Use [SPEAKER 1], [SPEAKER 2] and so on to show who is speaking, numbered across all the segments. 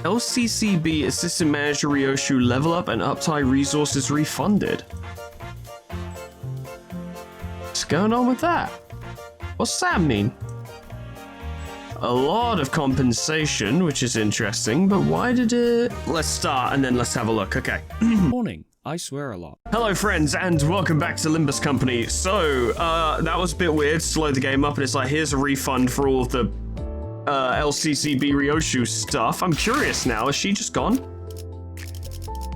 [SPEAKER 1] LCCB Assistant Manager Ryoshu level up and uptime resources refunded. What's going on with that? What's that mean? A lot of compensation, which is interesting, but why did it... Let's start and then let's have a look, okay.
[SPEAKER 2] Morning. I swear a lot.
[SPEAKER 1] Hello friends, and welcome back to Limbus Company. So, that was a bit weird to load the game up and it's like, here's a refund for all of the LCCB Ryoshu stuff. I'm curious now, is she just gone?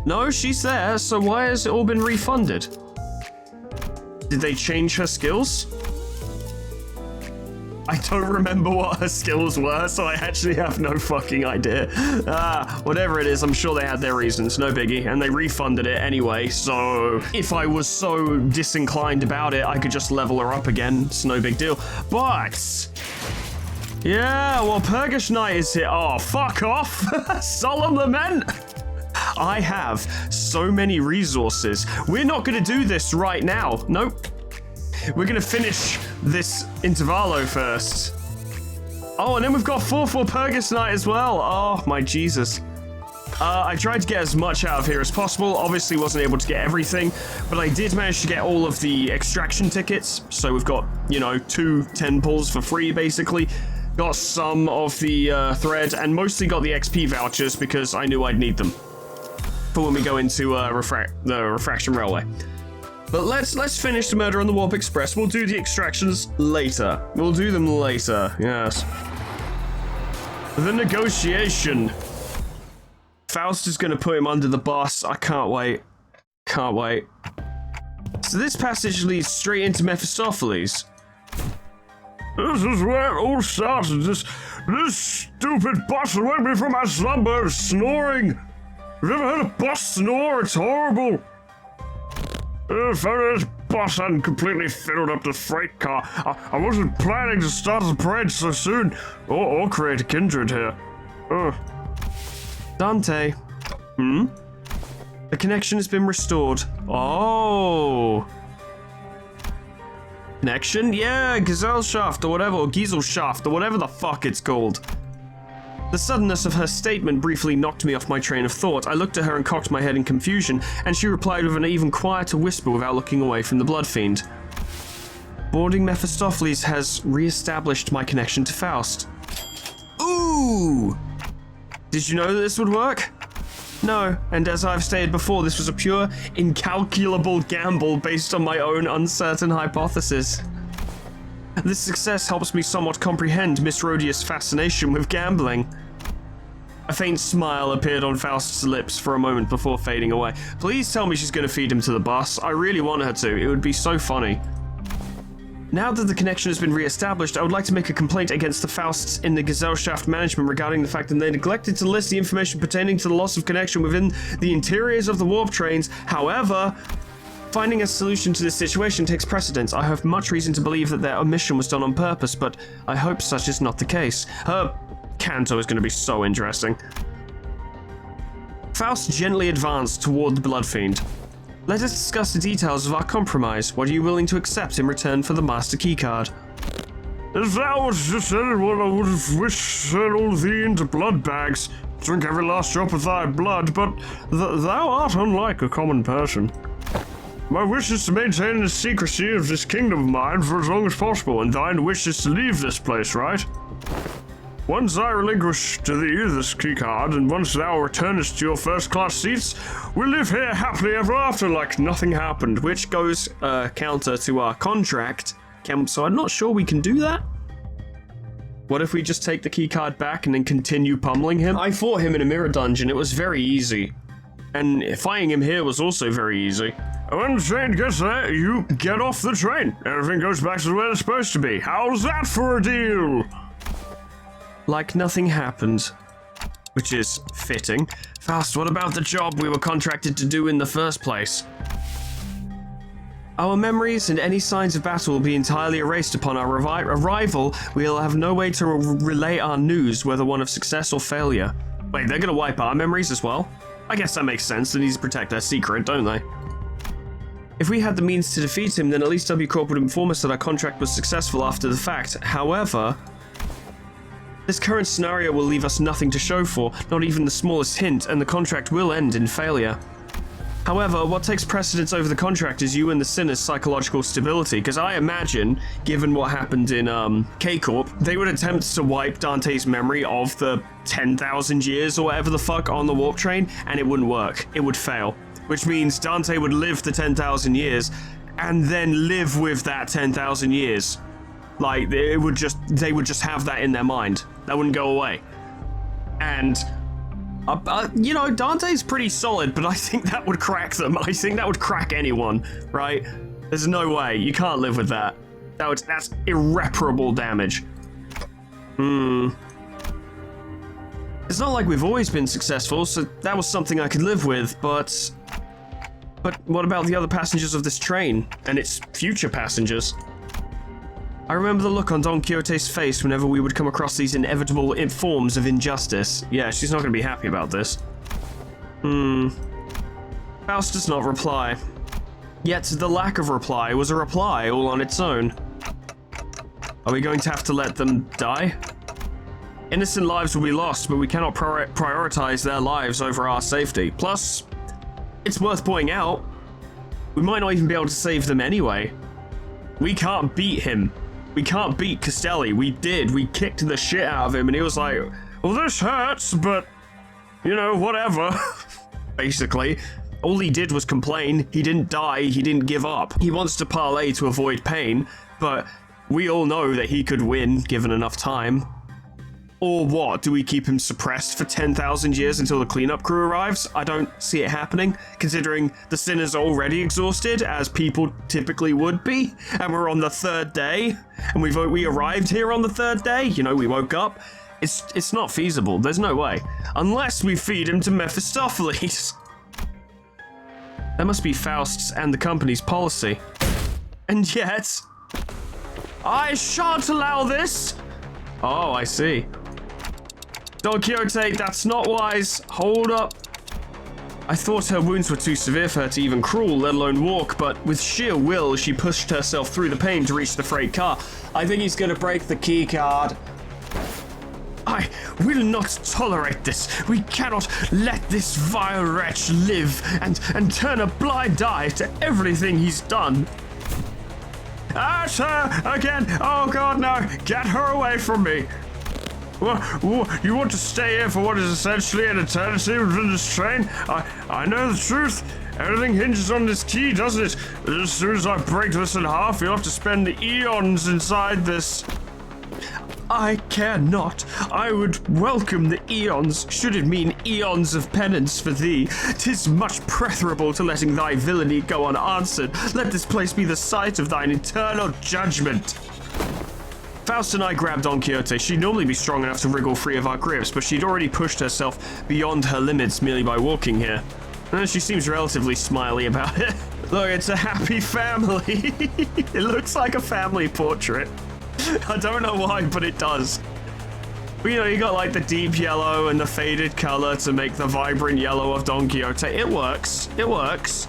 [SPEAKER 1] No, she's there, so why has it all been refunded? Did they change her skills? I don't remember what her skills were, so I actually have no fucking idea. Whatever it is, I'm sure they had their reasons, no biggie, and they refunded it anyway, so if I was so disinclined about it, I could just level her up again, it's no big deal. But, yeah, well, Purgish Night is here. Oh, fuck off! Solemn Lament! I have so many resources. We're not gonna do this right now, nope. We're gonna finish this intervallo first. Oh, and then we've got 4 for Purgus Night as well. Oh, my Jesus. I tried to get as much out of here as possible. Obviously wasn't able to get everything, but I did manage to get all of the extraction tickets. So we've got, you know, 2 10 pulls for free, basically. Got some of the thread, and mostly got the XP vouchers because I knew I'd need them for when we go into the Refraction Railway. But let's finish the Murder on the Warp Express. We'll do the extractions later. We'll do them later, yes. The negotiation. Faust is going to put him under the bus. I can't wait. Can't wait. So this passage leads straight into Mephistopheles. This is where it all started. This stupid bus woke me from my slumber, snoring. Have you ever heard a bus snore? It's horrible. If only this bus hadn't completely filled up the freight car. I wasn't planning to start the parade so soon, or create a kindred here. Dante. The connection has been restored. Oh. Connection? Yeah, Gesellschaft or whatever, or Gieselschaft or whatever the fuck it's called. The suddenness of her statement briefly knocked me off my train of thought. I looked at her and cocked my head in confusion, and she replied with an even quieter whisper without looking away from the Blood Fiend. Boarding Mephistopheles has re-established my connection to Faust. Ooh! Did you know that this would work? No, and as I've stated before, this was a pure, incalculable gamble based on my own uncertain hypothesis. This success helps me somewhat comprehend Miss Rhodius' fascination with gambling. A faint smile appeared on Faust's lips for a moment before fading away. Please tell me she's going to feed him to the bus. I really want her to. It would be so funny. Now that the connection has been re-established, I would like to make a complaint against the Fausts in the Gesellschaft management regarding the fact that they neglected to list the information pertaining to the loss of connection within the interiors of the warp trains. However, finding a solution to this situation takes precedence. I have much reason to believe that their omission was done on purpose, but I hope such is not the case. Her canto is going to be so interesting. Faust gently advanced toward the Blood Fiend. Let us discuss the details of our compromise. What are you willing to accept in return for the Master Keycard? If thou wouldst descend what I would have wished to all thee into blood bags, drink every last drop of thy blood, but thou art unlike a common person. My wish is to maintain the secrecy of this kingdom of mine for as long as possible, and thine wish is to leave this place, right? Once I relinquish to thee this keycard, and once thou returnest to your first-class seats, we'll live here happily ever after like nothing happened, which goes counter to our contract, so I'm not sure we can do that. What if we just take the keycard back and then continue pummeling him? I fought him in a mirror dungeon, it was very easy. And fighting him here was also very easy. When the train gets there, you get off the train. Everything goes back to where it's supposed to be. How's that for a deal? Like nothing happened. Which is fitting. Faust, what about the job we were contracted to do in the first place? Our memories and any signs of battle will be entirely erased upon our arrival. We'll have no way to relay our news, whether one of success or failure. Wait, they're gonna wipe our memories as well? I guess that makes sense. They need to protect their secret, don't they? If we had the means to defeat him, then at least W Corp would inform us that our contract was successful after the fact. However, This current scenario will leave us nothing to show for, not even the smallest hint, and the contract will end in failure. However, what takes precedence over the contract is you and the Sinner's psychological stability, because I imagine, given what happened in K-Corp, they would attempt to wipe Dante's memory of the 10,000 years or whatever the fuck on the warp train, and it wouldn't work. It would fail. Which means Dante would live the 10,000 years, and then live with that 10,000 years. Like, they would just have that in their mind. That wouldn't go away. And... you know, Dante's pretty solid, but I think that would crack them. I think that would crack anyone, right? There's no way. You can't live with that. That's irreparable damage. It's not like we've always been successful, so that was something I could live with, but what about the other passengers of this train? And its future passengers? I remember the look on Don Quixote's face whenever we would come across these inevitable forms of injustice. Yeah, she's not going to be happy about this. Faust does not reply. Yet the lack of reply was a reply all on its own. Are we going to have to let them die? Innocent lives will be lost, but we cannot prioritize their lives over our safety. Plus, it's worth pointing out, we might not even be able to save them anyway. We can't beat him. We can't beat Castelli. We did. We kicked the shit out of him, and he was like, well, this hurts, but, you know, whatever. Basically, all he did was complain. He didn't die. He didn't give up. He wants to parlay to avoid pain, but we all know that he could win given enough time. Or what? Do we keep him suppressed for 10,000 years until the cleanup crew arrives? I don't see it happening, considering the Sinner's already exhausted, as people typically would be, and we're on the third day, and we arrived here on the third day, you know, we woke up. It's not feasible, there's no way. Unless we feed him to Mephistopheles. That must be Faust's and the company's policy. And yet... I shan't allow this! Oh, I see. Don Quixote, that's not wise. Hold up. I thought her wounds were too severe for her to even crawl, let alone walk, but with sheer will, she pushed herself through the pain to reach the freight car. I think he's gonna break the key card. I will not tolerate this. We cannot let this vile wretch live and turn a blind eye to everything he's done. Ah, sir, again. Oh, God, no. Get her away from me. You want to stay here for what is essentially an eternity within this train? I know the truth. Everything hinges on this key, doesn't it? As soon as I break this in half, you'll have to spend eons inside this. I care not. I would welcome the eons, should it mean eons of penance for thee. 'Tis much preferable to letting thy villainy go unanswered. Let this place be the site of thine eternal judgment. Faust and I grabbed Don Quixote. She'd normally be strong enough to wriggle free of our grips, but she'd already pushed herself beyond her limits merely by walking here. And she seems relatively smiley about it. Look, it's a happy family. It looks like a family portrait. I don't know why, but it does. But you know, you got like the deep yellow and the faded color to make the vibrant yellow of Don Quixote. It works. It works.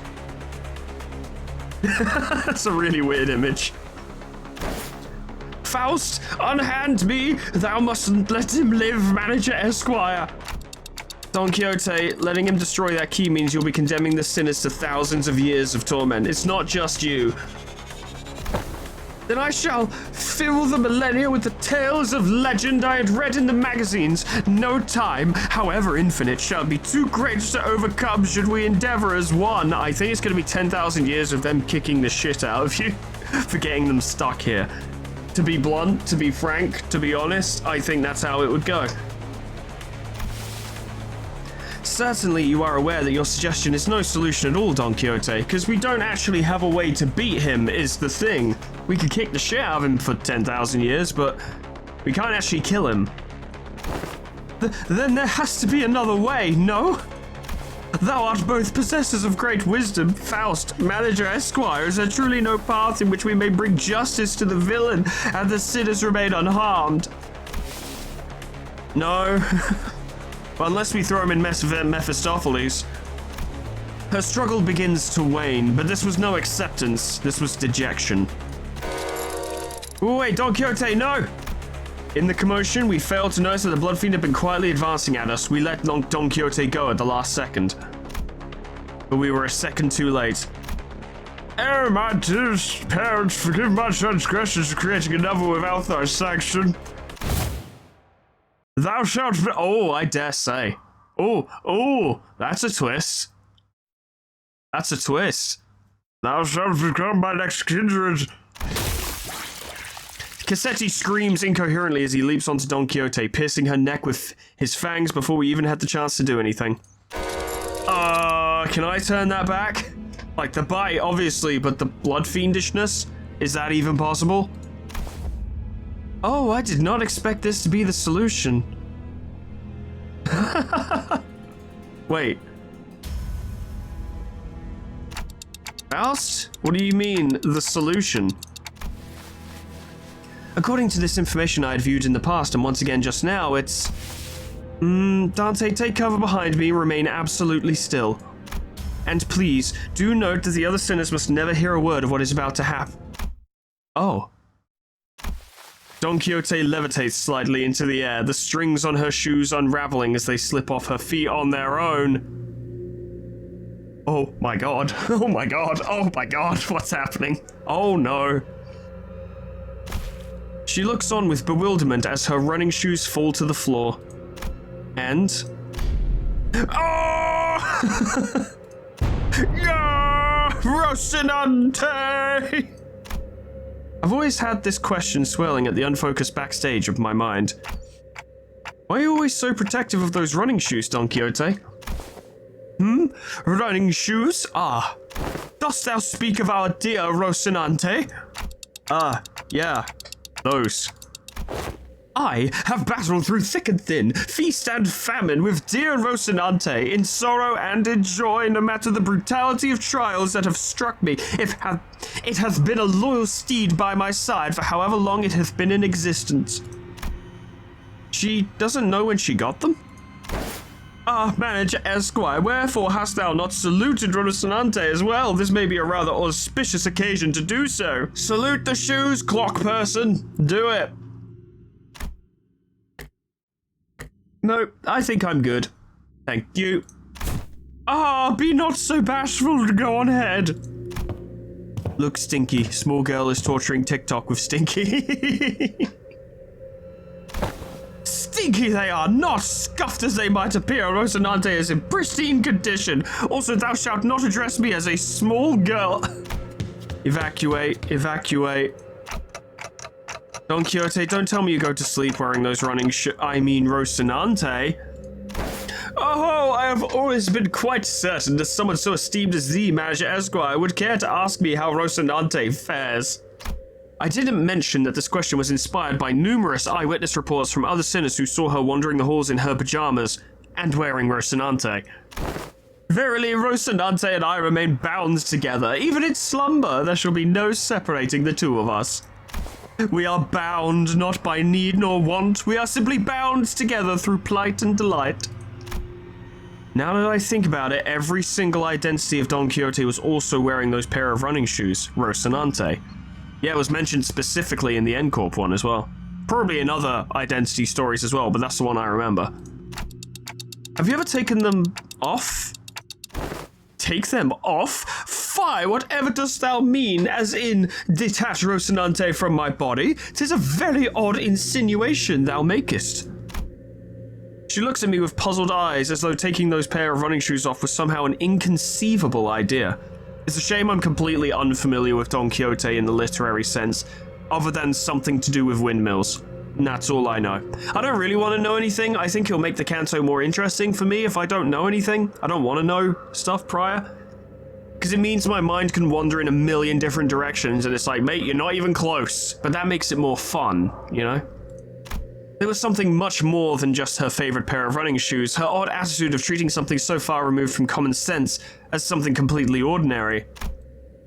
[SPEAKER 1] That's a really weird image. Faust, unhand me! Thou mustn't let him live, Manager Esquire! Don Quixote, letting him destroy that key means you'll be condemning the Sinners to thousands of years of torment. It's not just you. Then I shall fill the millennia with the tales of legend I had read in the magazines. No time, however infinite, shall be too great to overcome should we endeavor as one. I think it's going to be 10,000 years of them kicking the shit out of you for getting them stuck here. To be blunt, to be frank, to be honest, I think that's how it would go. Certainly you are aware that your suggestion is no solution at all, Don Quixote, because we don't actually have a way to beat him, is the thing. We could kick the shit out of him for 10,000 years, but we can't actually kill him. Then there has to be another way, no? Thou art both possessors of great wisdom, Faust, Manager Esquire. Is there truly no path in which we may bring justice to the villain and the sinners remain unharmed? No. Well, unless we throw him in Mephistopheles. Her struggle begins to wane, but this was no acceptance. This was dejection. Oh, wait, Don Quixote, no! In the commotion, we failed to notice that the Blood Fiend had been quietly advancing at us. We let Don Quixote go at the last second. But we were a second too late. Oh, my dearest parents, forgive my transgressions for creating a novel without their sanction. Thou shalt be— oh, I dare say. Oh, that's a twist. That's a twist. Thou shalt become my next kindred. Cassetti screams incoherently as he leaps onto Don Quixote, piercing her neck with his fangs before we even had the chance to do anything. Can I turn that back? Like, the bite, obviously, but the blood fiendishness? Is that even possible? Oh, I did not expect this to be the solution. Wait. Faust? What do you mean, the solution? According to this information I had viewed in the past, and once again just now, it's... Dante, take cover behind me, remain absolutely still. And please, do note that the other sinners must never hear a word of what is about to happen. Oh. Don Quixote levitates slightly into the air, the strings on her shoes unraveling as they slip off her feet on their own. Oh my god, oh my god, oh my god, what's happening? Oh no. She looks on with bewilderment as her running shoes fall to the floor. And... oh! Yeah! Rocinante! I've always had this question swirling at the unfocused backstage of my mind. Why are you always so protective of those running shoes, Don Quixote? Running shoes? Ah. Dost thou speak of our dear Rocinante? Ah, yeah. Those. I have battled through thick and thin, feast and famine with dear Rocinante, in sorrow and in joy, no matter the brutality of trials that have struck me. It hath been a loyal steed by my side for however long it hath been in existence. She doesn't know when she got them? Ah, Manager Esquire, wherefore hast thou not saluted Rocinante as well? This may be a rather auspicious occasion to do so. Salute the shoes, clock person. Do it. No, I think I'm good. Thank you. Ah, be not so bashful to go on ahead. Look, Stinky. Small girl is torturing TikTok with Stinky. Stinky they are, not scuffed as they might appear. Rocinante is in pristine condition. Also, thou shalt not address me as a small girl. Evacuate, evacuate. Don Quixote, don't tell me you go to sleep wearing those running Rocinante. Oh, I have always been quite certain that someone so esteemed as thee, Manager Esquire, would care to ask me how Rocinante fares. I didn't mention that this question was inspired by numerous eyewitness reports from other sinners who saw her wandering the halls in her pajamas and wearing Rocinante. Verily, Rocinante and I remain bound together. Even in slumber, there shall be no separating the two of us. We are bound not by need nor want. We are simply bound together through plight and delight. Now that I think about it, every single identity of Don Quixote was also wearing those pair of running shoes, Rocinante. Yeah, it was mentioned specifically in the N-Corp one as well. Probably in other identity stories as well, but that's the one I remember. Have you ever taken them off? Take them off? Fie, whatever dost thou mean, as in, detach Rocinante from my body? 'Tis a very odd insinuation thou makest. She looks at me with puzzled eyes, as though taking those pair of running shoes off was somehow an inconceivable idea. It's a shame I'm completely unfamiliar with Don Quixote in the literary sense, other than something to do with windmills. And that's all I know. I don't really want to know anything. I think it'll make the canto more interesting for me if I don't know anything. I don't want to know stuff prior. Because it means my mind can wander in a million different directions, and it's like, mate, you're not even close. But that makes it more fun, you know? There was something much more than just her favorite pair of running shoes, her odd attitude of treating something so far removed from common sense as something completely ordinary.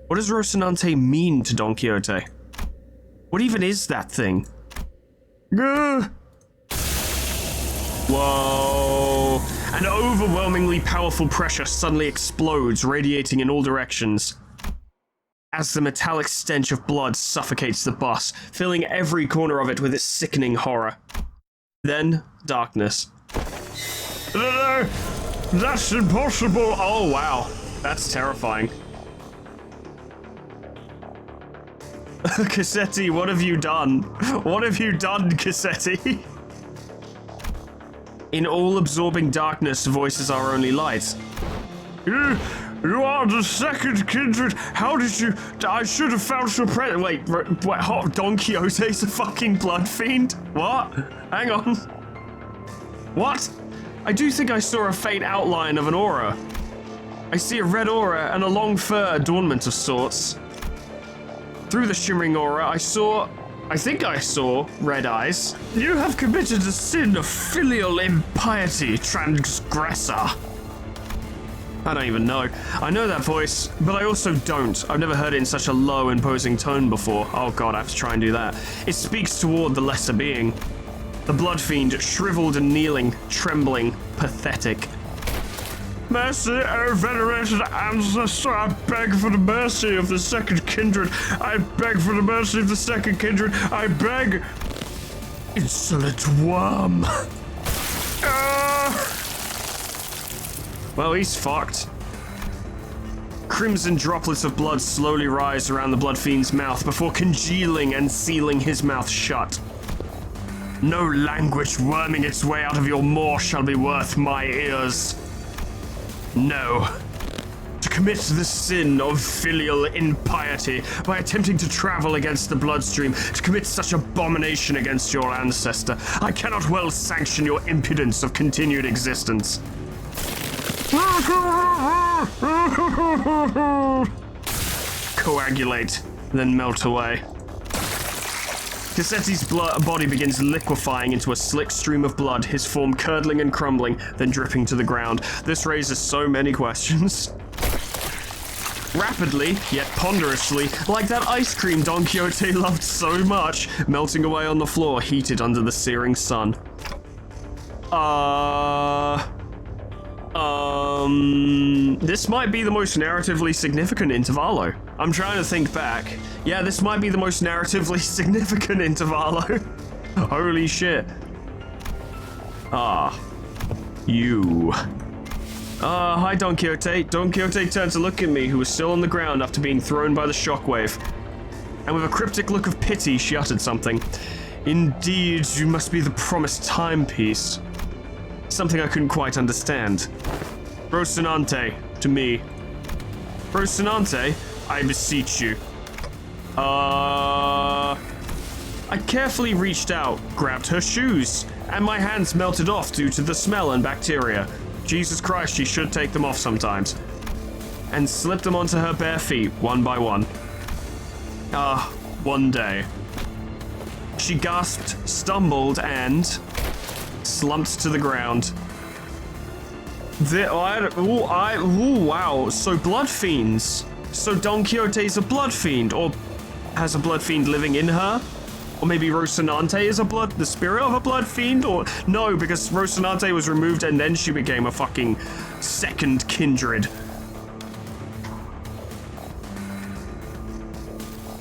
[SPEAKER 1] What does Rocinante mean to Don Quixote? What even is that thing? Whoa! An overwhelmingly powerful pressure suddenly explodes, radiating in all directions. as the metallic stench of blood suffocates the bus, filling every corner of it with its sickening horror. Then, darkness. No, that's impossible! Oh, wow. That's terrifying. Cassetti, what have you done? What have you done, Cassetti? In all-absorbing darkness, voices are only light. You are the second kindred. How did you... I should have found your present. Wait, Don Quixote's a fucking blood fiend? What? Hang on. What? I do think I saw a faint outline of an aura. I see a red aura and a long fur adornment of sorts. Through the shimmering aura, I think I saw red eyes. You have committed a sin of filial impiety, transgressor. I don't even know. I know that voice, but I also don't. I've never heard it in such a low, imposing tone before. Oh god, I have to try and do that. It speaks toward the lesser being. The blood fiend, shriveled and kneeling, trembling, pathetic. Mercy, O venerated ancestor, I beg for the mercy of the second kindred. I beg for the mercy of the second kindred. I beg. Insolent worm. Well, he's fucked. Crimson droplets of blood slowly rise around the blood fiend's mouth before congealing and sealing his mouth shut. No language worming its way out of your maw shall be worth my ears. No. To commit the sin of filial impiety by attempting to travel against the bloodstream, to commit such abomination against your ancestor, I cannot well sanction your impudence of continued existence. Coagulate, then melt away. Cassetti's body begins liquefying into a slick stream of blood, his form curdling and crumbling, then dripping to the ground. This raises so many questions. Rapidly, yet ponderously, like that ice cream Don Quixote loved so much, melting away on the floor, heated under the searing sun. This might be the most narratively significant intervallo. I'm trying to think back. Yeah, this might be the most narratively significant intervallo. Holy shit. You. Hi, Don Quixote. Don Quixote turned to look at me, who was still on the ground after being thrown by the shockwave. And with a cryptic look of pity, she uttered something. Indeed, you must be the promised timepiece. Something I couldn't quite understand. Rocinante, to me. Rocinante, I beseech you. I carefully reached out, grabbed her shoes, and my hands melted off due to the smell and bacteria. Jesus Christ, she should take them off sometimes. And slipped them onto her bare feet, one by one. One day. She gasped, stumbled, and slumped to the ground. Wow. So blood fiends. So Don Quixote's a blood fiend, or has a blood fiend living in her? Or maybe Rocinante is the spirit of a blood fiend? Or no, because Rocinante was removed and then she became a fucking second kindred.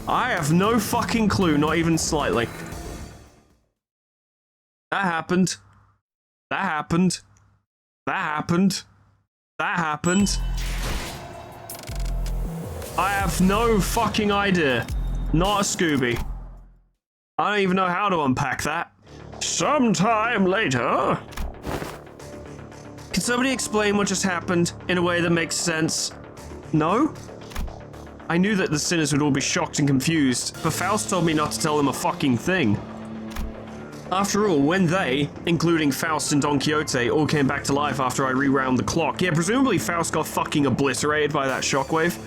[SPEAKER 1] I have no fucking clue, not even slightly. That happened. That happened. That happened. That happened. I have no fucking idea. Not a Scooby. I don't even know how to unpack that. Sometime later. Can somebody explain what just happened in a way that makes sense? No? I knew that the sinners would all be shocked and confused, but Faust told me not to tell them a fucking thing. After all, when they, including Faust and Don Quixote, all came back to life after I rewound the clock, yeah, presumably Faust got fucking obliterated by that shockwave.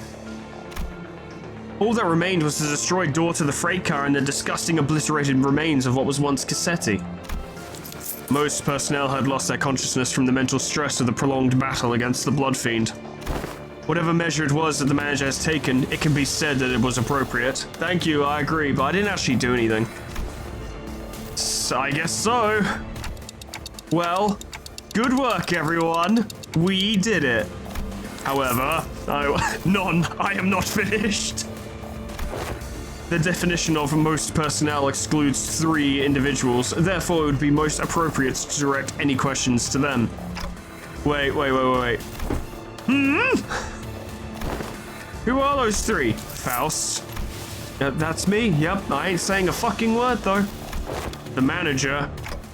[SPEAKER 1] All that remained was the destroyed door to the freight car and the disgusting obliterated remains of what was once Cassetti. Most personnel had lost their consciousness from the mental stress of the prolonged battle against the Blood Fiend. Whatever measure it was that the manager has taken, it can be said that it was appropriate. Thank you, I agree, but I didn't actually do anything. I guess so. Well, good work, everyone. We did it. However, I am not finished. The definition of most personnel excludes 3 individuals, therefore it would be most appropriate to direct any questions to them. Wait. Who are those 3? Faust. That's me, yep. I ain't saying a fucking word, though. The manager.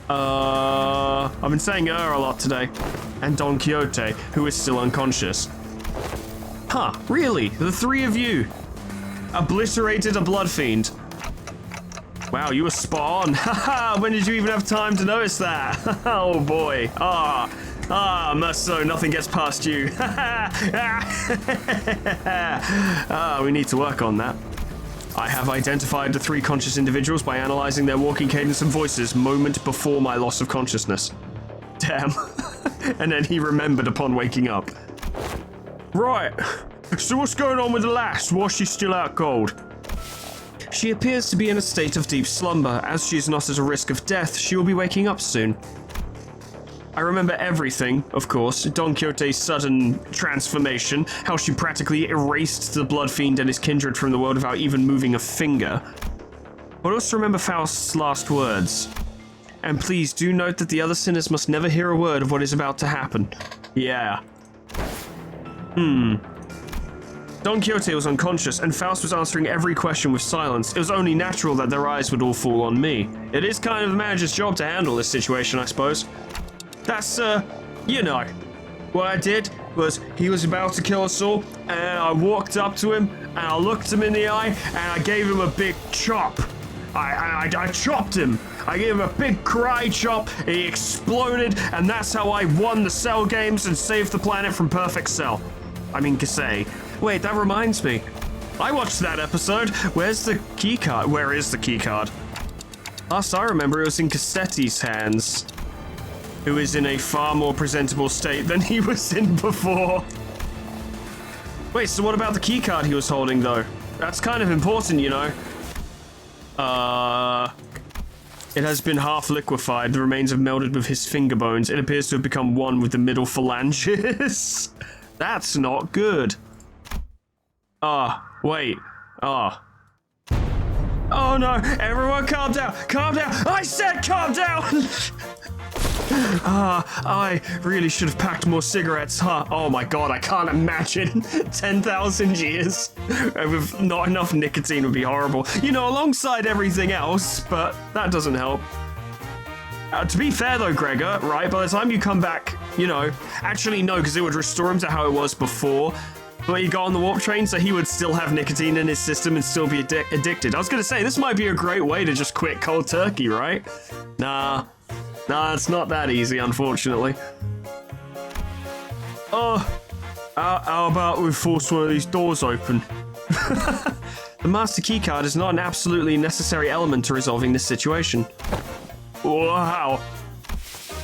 [SPEAKER 1] I've been saying a lot today. And Don Quixote, who is still unconscious. Huh, really? The 3 of you? Obliterated a blood fiend. Wow, you were spot on. Haha, when did you even have time to notice that? Oh boy. Merso, nothing gets past you. We need to work on that. I have identified the 3 conscious individuals by analyzing their walking cadence and voices moment before my loss of consciousness. Damn. And then he remembered upon waking up. Right. So what's going on with the lass? Why's she still out cold? She appears to be in a state of deep slumber. As she is not at a risk of death, she will be waking up soon. I remember everything, of course. Don Quixote's sudden transformation, how she practically erased the blood fiend and his kindred from the world without even moving a finger. But also remember Faust's last words. And please do note that the other sinners must never hear a word of what is about to happen. Yeah. Don Quixote was unconscious, and Faust was answering every question with silence. It was only natural that their eyes would all fall on me. It is kind of the manager's job to handle this situation, I suppose. That's, you know. What I did was, he was about to kill us all, and I walked up to him, and I looked him in the eye, and I gave him a big chop. I chopped him. I gave him a big karate chop, he exploded, and that's how I won the Cell games and saved the planet from Perfect Cell. I mean, Kasei. Wait, that reminds me. I watched that episode. Where's the keycard? Where is the keycard? Last I remember, it was in Cassetti's hands, who is in a far more presentable state than he was in before. Wait, so what about the keycard he was holding, though? That's kind of important, you know. It has been half liquefied. The remains have melded with his finger bones. It appears to have become one with the middle phalanges. That's not good. Wait. Oh no, everyone calm down. Calm down. I said calm down. I really should have packed more cigarettes, huh? Oh my god, I can't imagine 10,000 years with not enough nicotine would be horrible. You know, alongside everything else, but that doesn't help. To be fair though, Gregor, right, by the time you come back, you know, actually no, because it would restore him to how it was before, but he got on the warp train, so he would still have nicotine in his system and still be addicted. I was gonna say, this might be a great way to just quit cold turkey, right? Nah, it's not that easy, unfortunately. How about we force one of these doors open? The master keycard is not an absolutely necessary element to resolving this situation. Wow.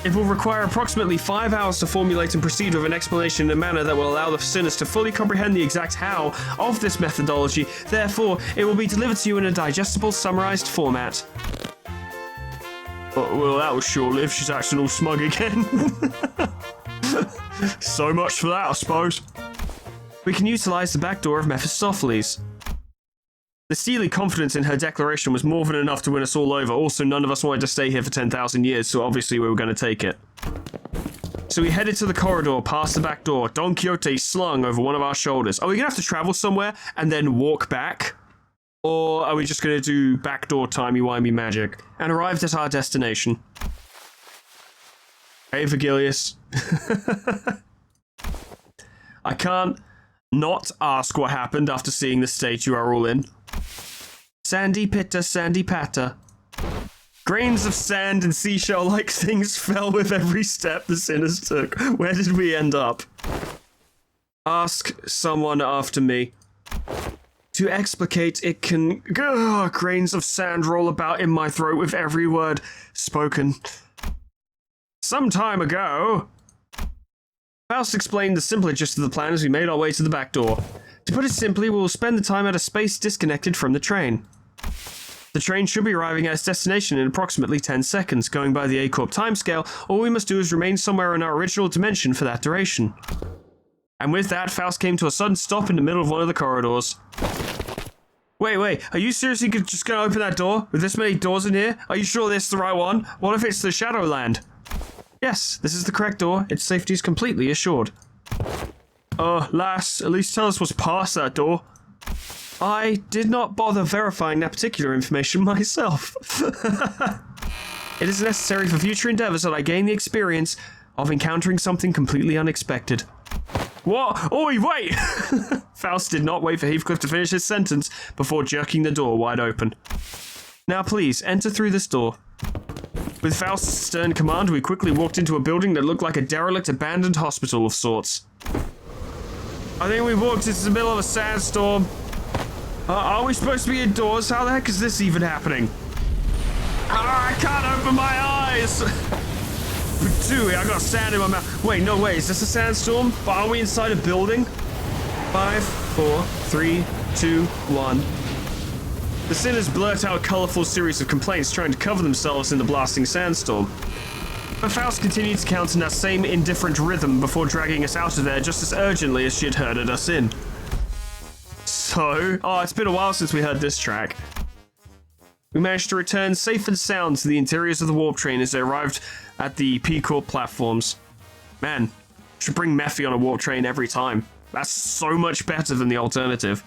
[SPEAKER 1] It will require approximately 5 hours to formulate and proceed with an explanation in a manner that will allow the sinners to fully comprehend the exact how of this methodology. Therefore, it will be delivered to you in a digestible, summarized format. Well, that was short-lived. She's acting all smug again. So much for that, I suppose. We can utilize the back door of Mephistopheles. The steely confidence in her declaration was more than enough to win us all over. Also, none of us wanted to stay here for 10,000 years, so obviously we were going to take it. So we headed to the corridor past the back door, Don Quixote slung over one of our shoulders. Are we going to have to travel somewhere and then walk back? Or are we just going to do backdoor timey-wimey magic? And arrived at our destination. Hey, Virgilius. I can't not ask what happened after seeing the state you are all in. Sandy pitta, sandy patta. Grains of sand and seashell-like things fell with every step the sinners took. Where did we end up? Ask someone after me. To explicate, it can... grains of sand roll about in my throat with every word spoken. Some time ago... Faust explained the simpler gist of the plan as we made our way to the back door. To put it simply, we will spend the time at a space disconnected from the train. The train should be arriving at its destination in approximately 10 seconds. Going by the A-Corp timescale, all we must do is remain somewhere in our original dimension for that duration. And with that, Faust came to a sudden stop in the middle of one of the corridors. Wait, are you seriously just gonna open that door? With this many doors in here? Are you sure this is the right one? What if it's the Shadowland? Yes, this is the correct door. Its safety is completely assured. Lass, at least tell us what's past that door. I did not bother verifying that particular information myself. It is necessary for future endeavors that I gain the experience of encountering something completely unexpected. What? Oi, wait! Faust did not wait for Heathcliff to finish his sentence before jerking the door wide open. Now please, enter through this door. With Faust's stern command, we quickly walked into a building that looked like a derelict abandoned hospital of sorts. I think we walked into the middle of a sandstorm. Are we supposed to be indoors? How the heck is this even happening? I can't open my eyes! Dude, I got sand in my mouth. Wait, no way, is this a sandstorm? But are we inside a building? 5, 4, 3, 2, 1. The sinners blurt out a colorful series of complaints trying to cover themselves in the blasting sandstorm. But Faust continued to count in that same indifferent rhythm before dragging us out of there just as urgently as she had herded us in. So, it's been a while since we heard this track. We managed to return safe and sound to the interiors of the warp train as they arrived at the P-Corp platforms. Man, should bring Mephi on a warp train every time. That's so much better than the alternative.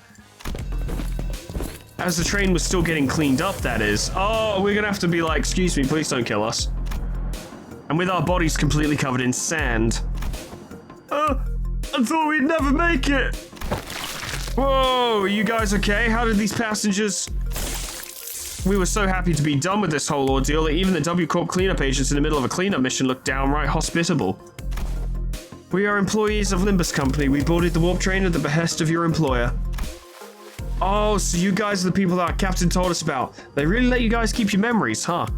[SPEAKER 1] As the train was still getting cleaned up, that is. Oh, we're gonna have to be like, excuse me, please don't kill us. And with our bodies completely covered in sand. I thought we'd never make it. Whoa, are you guys okay? How did these passengers... We were so happy to be done with this whole ordeal that even the W-Corp cleanup agents in the middle of a cleanup mission looked downright hospitable. We are employees of Limbus Company. We boarded the warp train at the behest of your employer. Oh, so you guys are the people that our captain told us about. They really let you guys keep your memories, huh?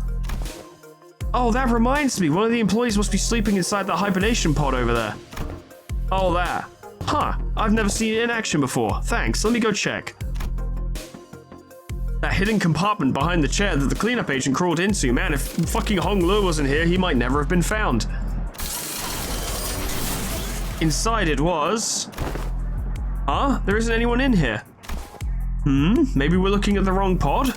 [SPEAKER 1] Oh, that reminds me. One of the employees must be sleeping inside the hibernation pod over there. Oh, that. Huh. I've never seen it in action before. Thanks. Let me go check. That hidden compartment behind the chair that the cleanup agent crawled into. Man, if fucking Hong Lu wasn't here, he might never have been found. Inside it was... Huh? There isn't anyone in here. Maybe we're looking at the wrong pod?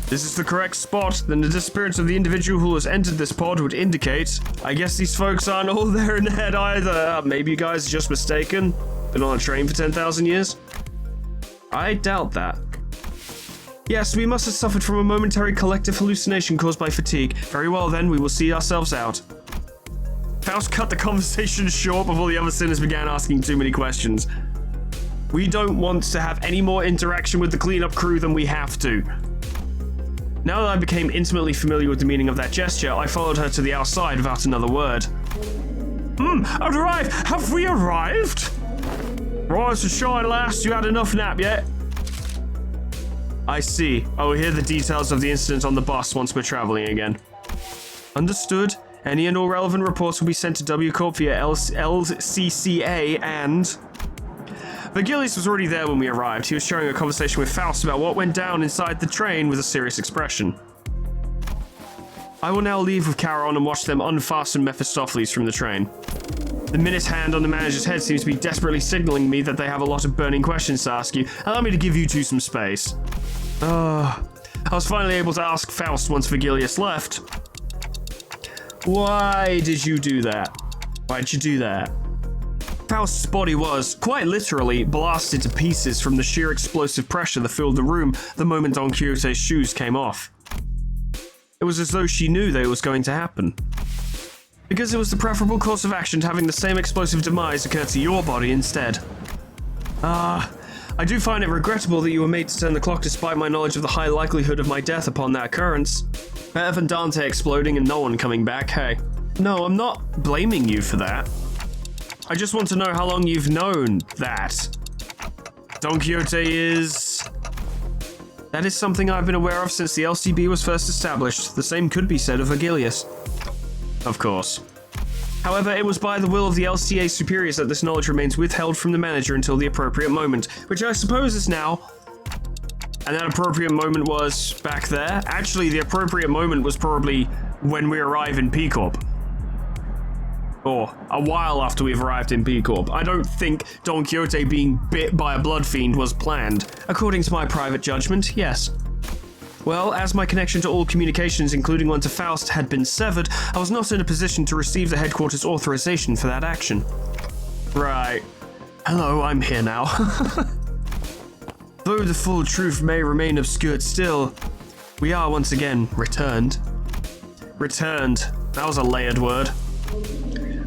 [SPEAKER 1] This is the correct spot. Then the disappearance of the individual who has entered this pod would indicate. I guess these folks aren't all there in the head either. Maybe you guys are just mistaken. Been on a train for 10,000 years? I doubt that. Yes, we must have suffered from a momentary collective hallucination caused by fatigue. Very well then, we will see ourselves out. Faust cut the conversation short before the other sinners began asking too many questions. We don't want to have any more interaction with the cleanup crew than we have to. Now that I became intimately familiar with the meaning of that gesture, I followed her to the outside without another word. Arrived! Have we arrived? Rise and shine, lass. You had enough nap yet? I see. I will hear the details of the incident on the bus once we're traveling again. Understood. Any and all relevant reports will be sent to W-Corp via LCCA and... Vergilius was already there when we arrived. He was sharing a conversation with Faust about what went down inside the train with a serious expression. I will now leave with Charon and watch them unfasten Mephistopheles from the train. The minute hand on the manager's head seems to be desperately signaling me that they have a lot of burning questions to ask you. Allow me to give you two some space. I was finally able to ask Faust once Vergilius left. Why did you do that? Why'd you do that? Faust's body was, quite literally, blasted to pieces from the sheer explosive pressure that filled the room the moment Don Quixote's shoes came off. It was as though she knew that it was going to happen. Because it was the preferable course of action to having the same explosive demise occur to your body instead. I do find it regrettable that you were made to turn the clock despite my knowledge of the high likelihood of my death upon that occurrence. Better than Dante exploding and no one coming back, hey. No, I'm not blaming you for that. I just want to know how long you've known that. Don Quixote is... That is something I've been aware of since the LCB was first established. The same could be said of Vergilius. Of course. However, it was by the will of the LCA superiors that this knowledge remains withheld from the manager until the appropriate moment, which I suppose is now. And that appropriate moment was back there. Actually, the appropriate moment was probably when we arrive in P-Corp. Or a while after we've arrived in B Corp. I don't think Don Quixote being bit by a blood fiend was planned. According to my private judgment, yes. Well, as my connection to all communications, including one to Faust, had been severed, I was not in a position to receive the headquarters' authorization for that action. Right. Hello, I'm here now. Though the full truth may remain obscured still, we are once again returned. Returned. That was a layered word.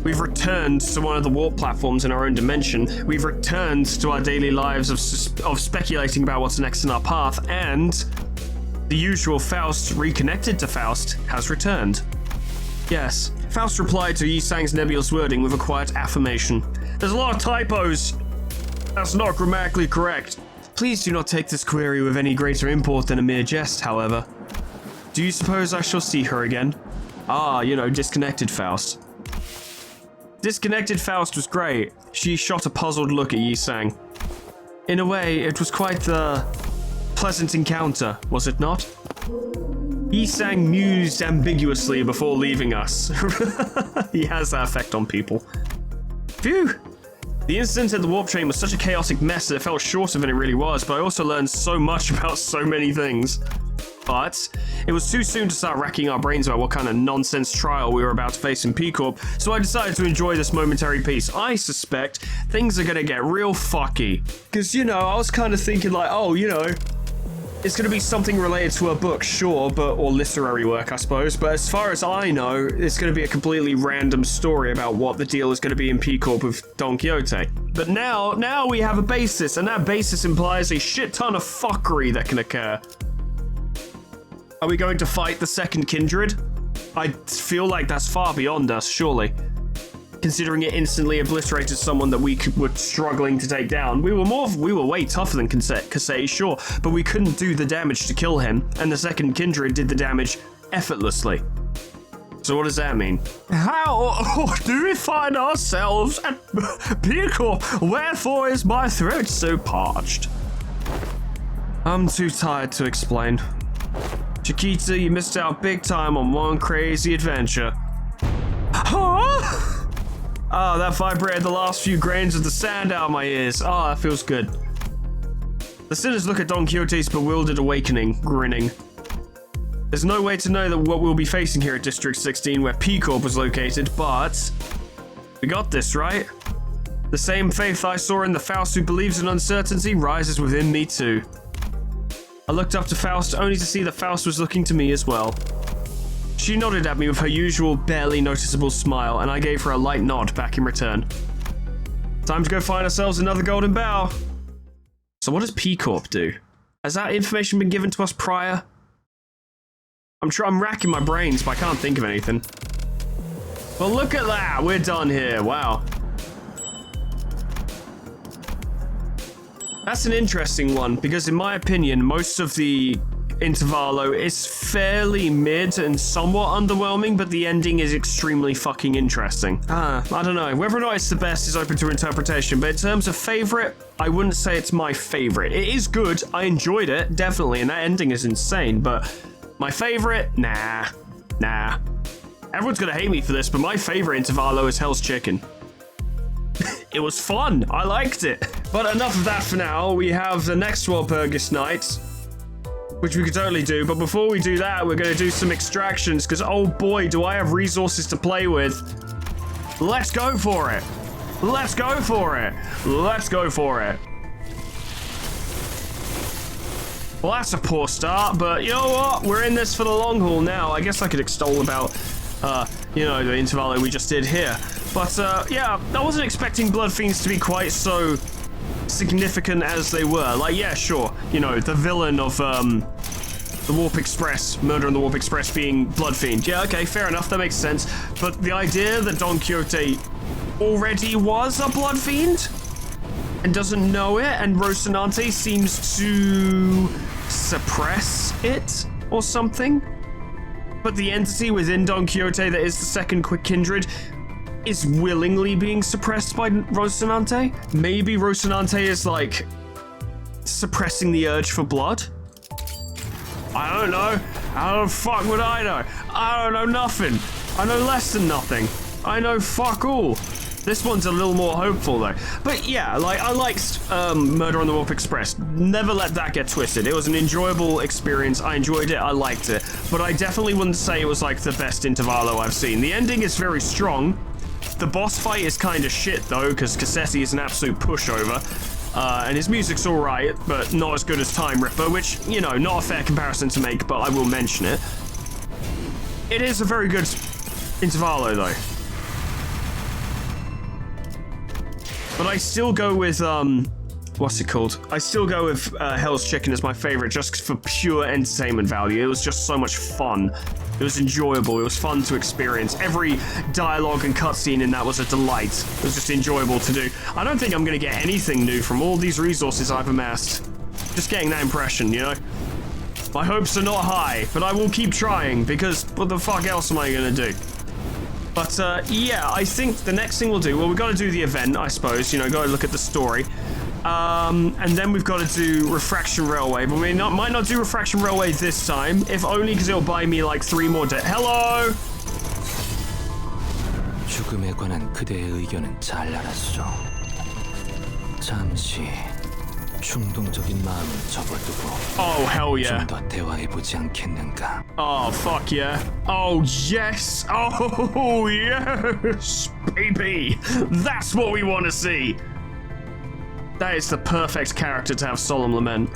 [SPEAKER 1] We've returned to one of the warp platforms in our own dimension. We've returned to our daily lives of speculating about what's next in our path, and the usual Faust, reconnected to Faust, has returned. Yes, Faust replied to Yi Sang's nebulous wording with a quiet affirmation. There's a lot of typos. That's not grammatically correct. Please do not take this query with any greater import than a mere jest, however. Do you suppose I shall see her again? Ah, disconnected Faust. Disconnected Faust was great. She shot a puzzled look at Yi Sang. In a way, it was quite the pleasant encounter, was it not? Yi Sang mused ambiguously before leaving us. He has that effect on people. Phew! The incident at the warp train was such a chaotic mess that it felt shorter than it really was, but I also learned so much about so many things. But it was too soon to start racking our brains about what kind of nonsense trial we were about to face in P Corp, so I decided to enjoy this momentary peace. I suspect things are gonna get real fucky. Because, I was kind of thinking like, it's gonna be something related to a book, sure, or literary work, I suppose, but as far as I know, it's gonna be a completely random story about what the deal is gonna be in P Corp with Don Quixote. But now we have a basis, and that basis implies a shit ton of fuckery that can occur. Are we going to fight the second kindred? I feel like that's far beyond us, surely. Considering it instantly obliterated someone that we were struggling to take down. We were way tougher than Kasei, sure, but we couldn't do the damage to kill him, and the second kindred did the damage effortlessly. So what does that mean? How do we find ourselves at P Corp? Wherefore is my throat so parched? I'm too tired to explain. Chiquita, you missed out big time on one crazy adventure. Huh? Oh, that vibrated the last few grains of the sand out of my ears. Oh, that feels good. The sinners look at Don Quixote's bewildered awakening, grinning. There's no way to know that what we'll be facing here at District 16, where P Corp was located, but we got this, right? The same faith I saw in the Faust who believes in uncertainty rises within me too. I looked up to Faust only to see that Faust was looking to me as well. She nodded at me with her usual barely noticeable smile, and I gave her a light nod back in return. Time to go find ourselves another golden bough. So what does P Corp do? Has that information been given to us prior? I'm racking my brains, but I can't think of anything. Well, look at that. We're done here. Wow. That's an interesting one, because in my opinion, most of the Intervalo is fairly mid and somewhat underwhelming, but the ending is extremely fucking interesting. I don't know. Whether or not it's the best is open to interpretation, but in terms of favorite, I wouldn't say it's my favorite. It is good. I enjoyed it, definitely, and that ending is insane, but my favorite? Nah. Everyone's gonna hate me for this, but my favorite Intervalo is Hell's Chicken. It was fun. I liked it. But enough of that for now. We have the next Walpurgis night, which we could totally do. But before we do that, we're going to do some extractions, because oh boy, do I have resources to play with. Let's go for it. Let's go for it. Let's go for it. Well, that's a poor start, but you know what? We're in this for the long haul now. I guess I could extol about, the Intervalo we just did here. But, yeah, I wasn't expecting Blood Fiends to be quite so significant as they were. Like, yeah, sure, the villain of, the Warp Express, Murder on the Warp Express being Blood Fiend. Yeah, okay, fair enough, that makes sense. But the idea that Don Quixote already was a Blood Fiend and doesn't know it, and Rocinante seems to suppress it or something. But the entity within Don Quixote that is the second kindred is willingly being suppressed by Rocinante? Maybe Rocinante is, like, suppressing the urge for blood? I don't know. How the fuck would I know? I don't know nothing. I know less than nothing. I know fuck all. This one's a little more hopeful though. But yeah, like I liked Murder on the Warp Express. Never let that get twisted. It was an enjoyable experience. I enjoyed it. I liked it. But I definitely wouldn't say it was like the best Intervallo I've seen. The ending is very strong. The boss fight is kind of shit though, because Cassetti is an absolute pushover. And his music's alright, but not as good as Time Ripper, which, you know, not a fair comparison to make, but I will mention it. It is a very good Intervallo though. But I still go with, what's it called? I still go with Hell's Chicken as my favorite just for pure entertainment value. It was just so much fun. It was enjoyable. It was fun to experience. Every dialogue and cutscene in that was a delight. It was just enjoyable to do. I don't think I'm going to get anything new from all these resources I've amassed. Just getting that impression, you know? My hopes are not high, but I will keep trying because what the fuck else am I going to do? But yeah, I think the next thing we'll do, well, we've got to do the event, I suppose, you know, got to look at the story. And then we've got to do Refraction Railway, but we might not do Refraction Railway this time, if only because it'll buy me like 3 more days. Hello!
[SPEAKER 3] 죽음에 관한 그대의 의견은 잘 알았어. 잠시 충동적인 마음은 접어두고
[SPEAKER 1] Oh, hell yeah.
[SPEAKER 3] 좀 더 대화해보지 않겠는가?
[SPEAKER 1] Oh, fuck yeah. Oh, yes. Oh, yes, baby. That's what we want to see. That is the perfect character to have Solemn Lament.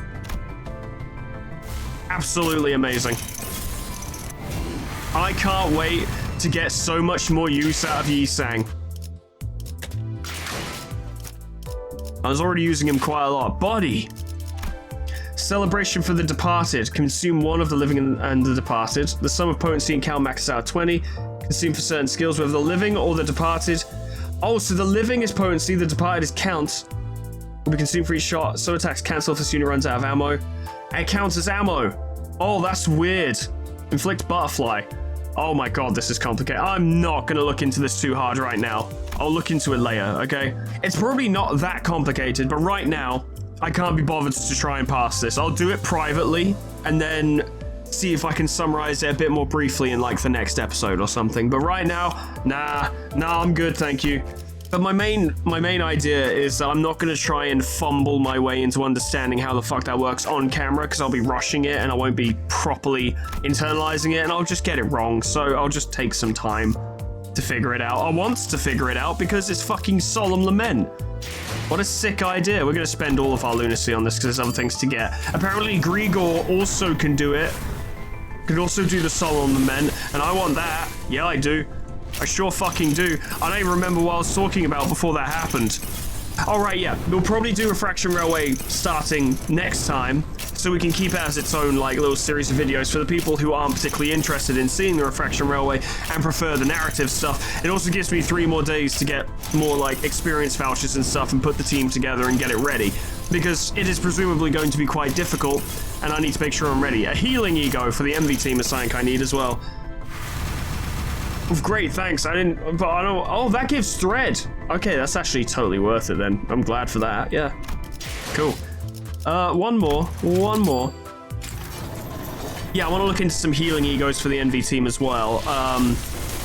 [SPEAKER 1] Absolutely amazing. I can't wait to get so much more use out of Yi Sang. I was already using him quite a lot. Body. Celebration for the Departed. Consume 1 of the living and the departed. The sum of potency and count maxes out 20. Consume for certain skills, whether the living or the departed. Oh, so the living is potency, the departed is count. Will be consumed for each shot. Some attacks cancel if the unit runs out of ammo. And it counts as ammo. Oh, that's weird. Inflict butterfly. Oh my god, this is complicated. I'm not going to look into this too hard right now. I'll look into it later, okay? It's probably not that complicated, but right now, I can't be bothered to try and pass this. I'll do it privately, and then see if I can summarize it a bit more briefly in like the next episode or something. But right now, nah, I'm good, thank you. But my main idea is that I'm not going to try and fumble my way into understanding how the fuck that works on camera, because I'll be rushing it and I won't be properly internalizing it and I'll just get it wrong. So I'll just take some time to figure it out. I want to figure it out because it's fucking Solemn Lament. What a sick idea. We're going to spend all of our lunacy on this because there's other things to get. Apparently Grigor also can do it. Could also do the Solemn Lament, and I want that. Yeah, I do. I sure fucking do. I don't even remember what I was talking about before that happened. Alright, yeah. We'll probably do Refraction Railway starting next time, so we can keep it as its own like little series of videos for the people who aren't particularly interested in seeing the Refraction Railway and prefer the narrative stuff. It also gives me 3 more days to get more like experience vouchers and stuff and put the team together and get it ready, because it is presumably going to be quite difficult and I need to make sure I'm ready. A healing ego for the MV team is something I need as well. Great, thanks. I don't. Oh, that gives thread. Okay, that's actually totally worth it then. I'm glad for that. Yeah. Cool. One more. Yeah, I want to look into some healing egos for the NV team as well.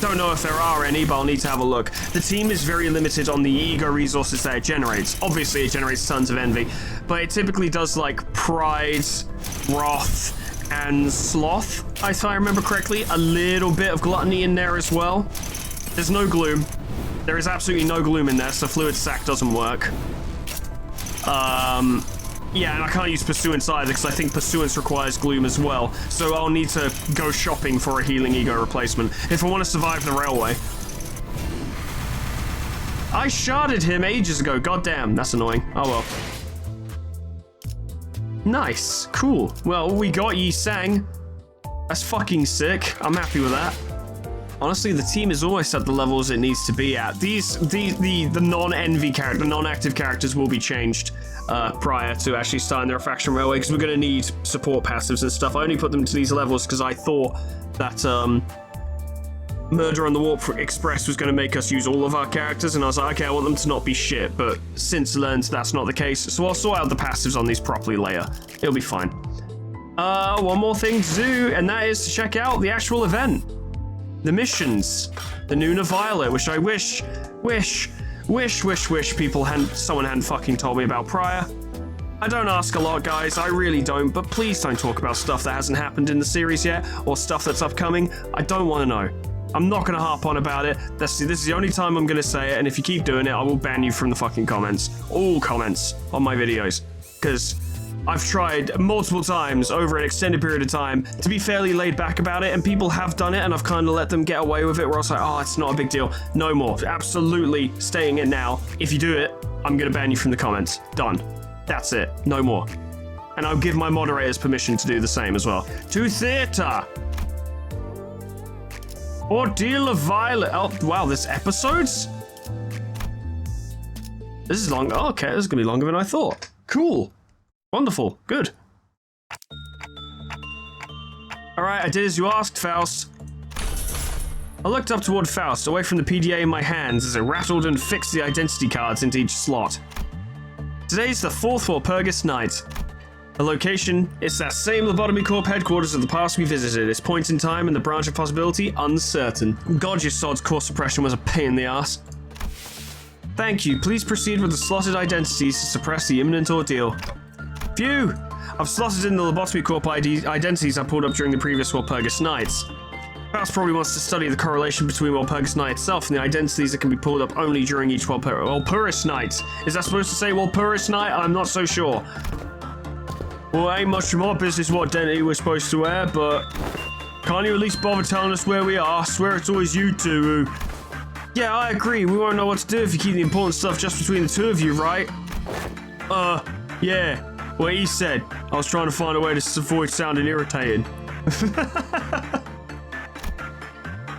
[SPEAKER 1] Don't know if there are any, but I'll need to have a look. The team is very limited on the ego resources that it generates. Obviously, it generates tons of envy, but it typically does like pride, wrath, and sloth, if I remember correctly. A little bit of gluttony in there as well. There's no gloom. There is absolutely no gloom in there, so fluid sac doesn't work. Yeah, and I can't use pursuance either because I think pursuance requires gloom as well. So I'll need to go shopping for a healing ego replacement if I want to survive the railway. I sharded him ages ago. God damn, that's annoying. Oh well. Nice, cool. Well, we got Yi Sang. That's fucking sick. I'm happy with that. Honestly, the team is almost at the levels it needs to be at. The non-envy character, non-active characters will be changed prior to actually starting the Refraction Railway, because we're going to need support passives and stuff. I only put them to these levels because I thought that Murder on the Warp Express was going to make us use all of our characters, and I was like, okay, I want them to not be shit, but since learned that's not the case, so I'll sort out the passives on these properly later. It'll be fine. One more thing to do, and that is to check out the actual event. The missions. The Nuna Violet, which I wish someone hadn't fucking told me about prior. I don't ask a lot, guys, I really don't, but please don't talk about stuff that hasn't happened in the series yet, or stuff that's upcoming. I don't want to know. I'm not going to harp on about it. This is the only time I'm going to say it, and if you keep doing it, I will ban you from the fucking comments. All comments on my videos. Because I've tried multiple times over an extended period of time to be fairly laid back about it, and people have done it, and I've kind of let them get away with it, where I was like, oh, it's not a big deal. No more. Absolutely staying it now. If you do it, I'm going to ban you from the comments. Done. That's it. No more. And I'll give my moderators permission to do the same as well. To theatre! Ordeal of Violet. Oh, wow, there's episodes? This is long. Oh, okay, this is going to be longer than I thought. Cool. Wonderful. Good. Alright, I did as you asked, Faust. I looked up toward Faust, away from the PDA in my hands as it rattled and fixed the identity cards into each slot. Today's the 4th Walpurgis night. The location is that same Lobotomy Corp headquarters of the past we visited. Its point in time and the branch of possibility uncertain. God, your sod's core suppression was a pain in the ass. Thank you. Please proceed with the slotted identities to suppress the imminent ordeal. Phew! I've slotted in the Lobotomy Corp identities I pulled up during the previous Walpurgis nights. Faust probably wants to study the correlation between Walpurgis night itself and the identities that can be pulled up only during each Walpurgis night. Is that supposed to say Walpurgis night? I'm not so sure. Well, ain't much of my business what identity we're supposed to wear, but can't you at least bother telling us where we are? I swear it's always you two who... Yeah, I agree. We won't know what to do if you keep the important stuff just between the two of you, right? Yeah. What he said. I was trying to find a way to avoid sounding irritated.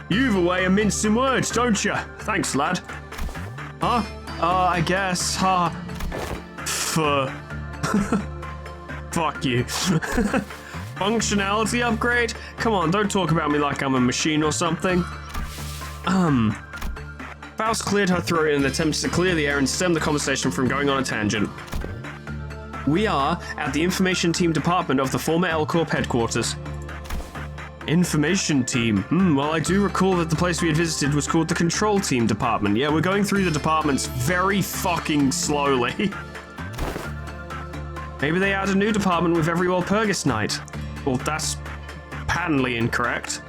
[SPEAKER 1] You have a way of mincing words, don't you? Thanks, lad. Huh? I guess. Fuck you. Functionality upgrade? Come on, don't talk about me like I'm a machine or something. Faust cleared her throat in an attempt to clear the air and stem the conversation from going on a tangent. We are at the Information Team Department of the former L-Corp headquarters. Information Team. Well, I do recall that the place we had visited was called the Control Team Department. Yeah, we're going through the departments very fucking slowly. Maybe they add a new department with every Walpurgis night. Well, that's patently incorrect.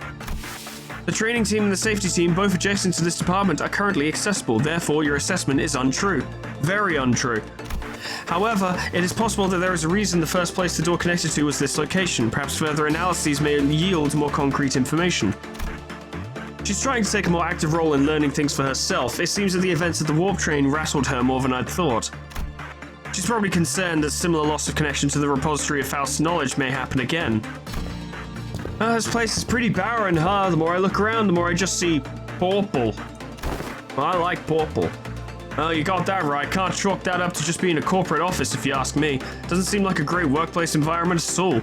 [SPEAKER 1] The training team and the safety team, both adjacent to this department, are currently accessible. Therefore, your assessment is untrue. Very untrue. However, it is possible that there is a reason the first place the door connected to was this location. Perhaps further analyses may yield more concrete information. She's trying to take a more active role in learning things for herself. It seems that the events at the warp train rattled her more than I'd thought. She's probably concerned that similar loss of connection to the repository of Faust's knowledge may happen again. This place is pretty barren, huh? The more I look around, the more I just see purple. Well, I like purple. Oh, you got that right. Can't chalk that up to just being a corporate office, if you ask me. Doesn't seem like a great workplace environment at all.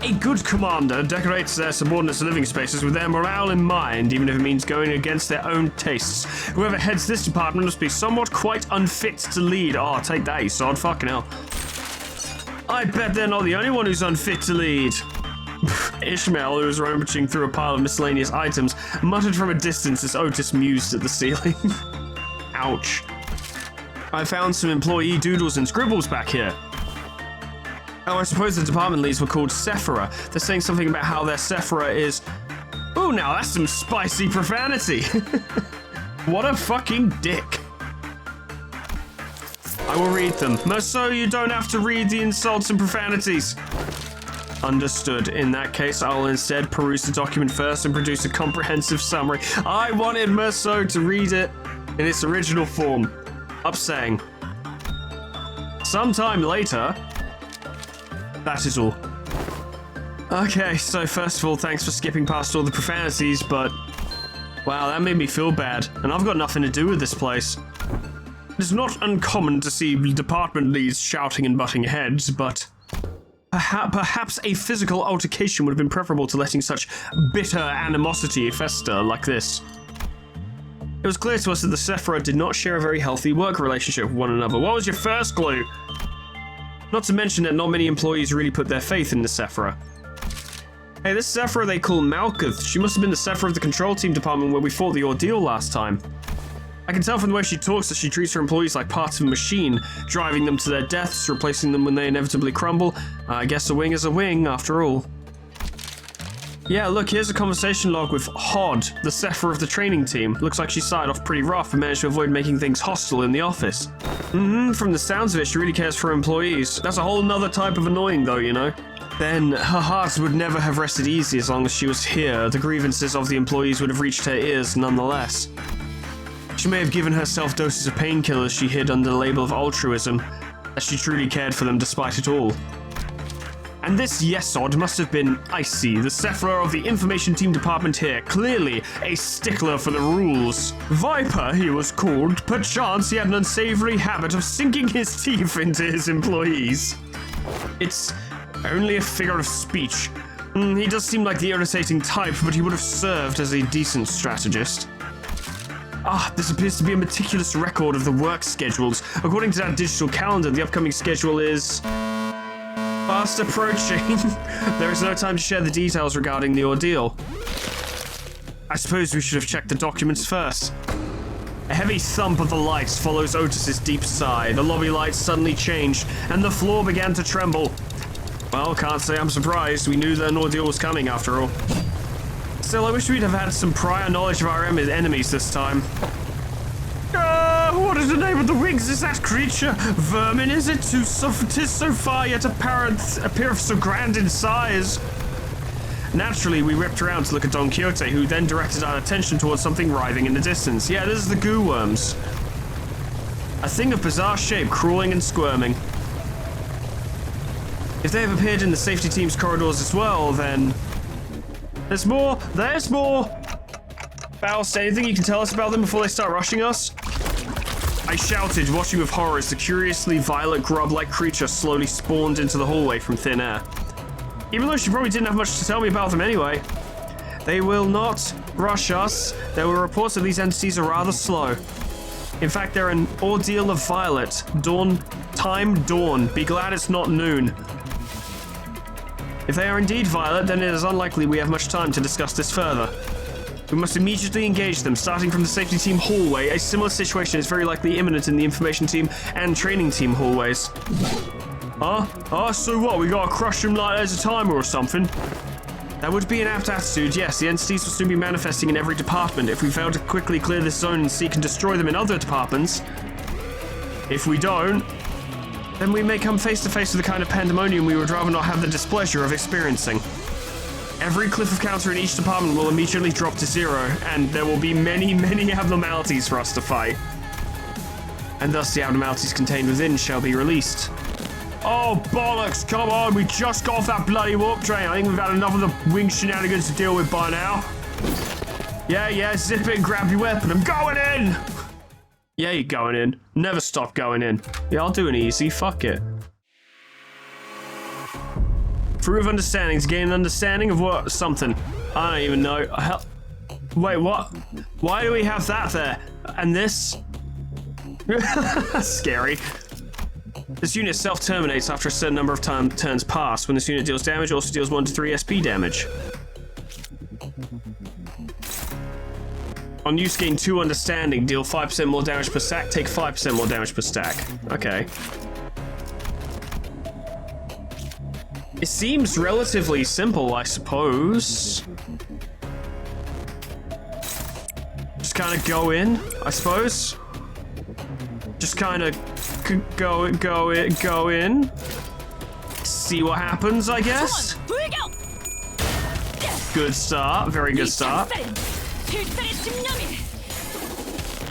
[SPEAKER 1] A good commander decorates their subordinates' living spaces with their morale in mind, even if it means going against their own tastes. Whoever heads this department must be somewhat quite unfit to lead. Oh, take that, you sod. Fucking hell. I bet they're not the only one who's unfit to lead. Ishmael, who was rummaging through a pile of miscellaneous items, muttered from a distance as Otis mused at the ceiling. Ouch. I found some employee doodles and scribbles back here. Oh, I suppose the department leads were called Sephira. They're saying something about how their Sephira is... Oh, now that's some spicy profanity. What a fucking dick. I will read them. So you don't have to read the insults and profanities. Understood. In that case, I'll instead peruse the document first and produce a comprehensive summary. I wanted Merceau to read it in its original form. Up saying. Sometime later. That is all. Okay, so first of all, thanks for skipping past all the profanities, but... Wow, that made me feel bad, and I've got nothing to do with this place. It is not uncommon to see department leads shouting and butting heads, but... Perhaps a physical altercation would have been preferable to letting such bitter animosity fester like this. It was clear to us that the Sephira did not share a very healthy work relationship with one another. What was your first clue? Not to mention that not many employees really put their faith in the Sephira. Hey, this Sephora they call Malkuth. She must have been the Sephora of the control team department where we fought the ordeal last time. I can tell from the way she talks that she treats her employees like parts of a machine, driving them to their deaths, replacing them when they inevitably crumble. I guess a wing is a wing, after all. Yeah, look, here's a conversation log with Hod, the Sephora of the training team. Looks like she started off pretty rough and managed to avoid making things hostile in the office. From the sounds of it, she really cares for her employees. That's a whole nother type of annoying though, you know? Then, her heart would never have rested easy as long as she was here. The grievances of the employees would have reached her ears nonetheless. She may have given herself doses of painkillers she hid under the label of altruism, as she truly cared for them despite it all. And this Yesod must have been Icy, the Sephora of the information team department here, clearly a stickler for the rules. Viper, he was called. Perchance he had an unsavory habit of sinking his teeth into his employees. It's only a figure of speech. He does seem like the irritating type, but he would have served as a decent strategist. This appears to be a meticulous record of the work schedules. According to that digital calendar, the upcoming schedule is fast approaching. There is no time to share the details regarding the ordeal. I suppose we should have checked the documents first. A heavy thump of the lights follows Otis's deep sigh. The lobby lights suddenly changed, and the floor began to tremble. Well, can't say I'm surprised. We knew that an ordeal was coming, after all. Still, I wish we'd have had some prior knowledge of our enemies this time. What is the name of the wings? Is that creature? Vermin, is it? Tis so far yet appeareth so grand in size. Naturally, we whipped around to look at Don Quixote, who then directed our attention towards something writhing in the distance. Yeah, this is the goo worms. A thing of bizarre shape, crawling and squirming. If they have appeared in the safety team's corridors as well, then... There's more! There's more! Faust, anything you can tell us about them before they start rushing us? I shouted, watching with horror as the curiously violet grub-like creature slowly spawned into the hallway from thin air. Even though she probably didn't have much to tell me about them anyway. They will not rush us. There were reports that these entities are rather slow. In fact, they're an ordeal of violet. Dawn. Be glad it's not noon. If they are indeed violet, then it is unlikely we have much time to discuss this further. We must immediately engage them, starting from the safety team hallway. A similar situation is very likely imminent in the information team and training team hallways. So what? We gotta crush them like there's a timer or something? That would be an apt attitude, yes. The entities will soon be manifesting in every department. If we fail to quickly clear this zone and seek and destroy them in other departments, if we don't, then we may come face to face with the kind of pandemonium we would rather not have the displeasure of experiencing. Every cliff of counter in each department will immediately drop to zero, and there will be many, many abnormalities for us to fight. And thus the abnormalities contained within shall be released. Oh, bollocks, come on, we just got off that bloody warp train. I think we've had enough of the wing shenanigans to deal with by now. Yeah, zip it and grab your weapon. I'm going in! Yeah, you're going in. Never stop going in. Yeah, I'll do an easy. Fuck it. Fruit of understanding to gain an understanding of what? Something. I don't even know. Hell. Wait, what? Why do we have that there? And this? Scary. This unit self-terminates after a certain number of turns pass. When this unit deals damage, it also deals 1 to 3 SP damage. On use, gain 2 understanding, deal 5% more damage per stack, take 5% more damage per stack. Okay. It seems relatively simple, I suppose. Just kind of go in, I suppose. Just kind of go in. See what happens, I guess. Good start, very good start.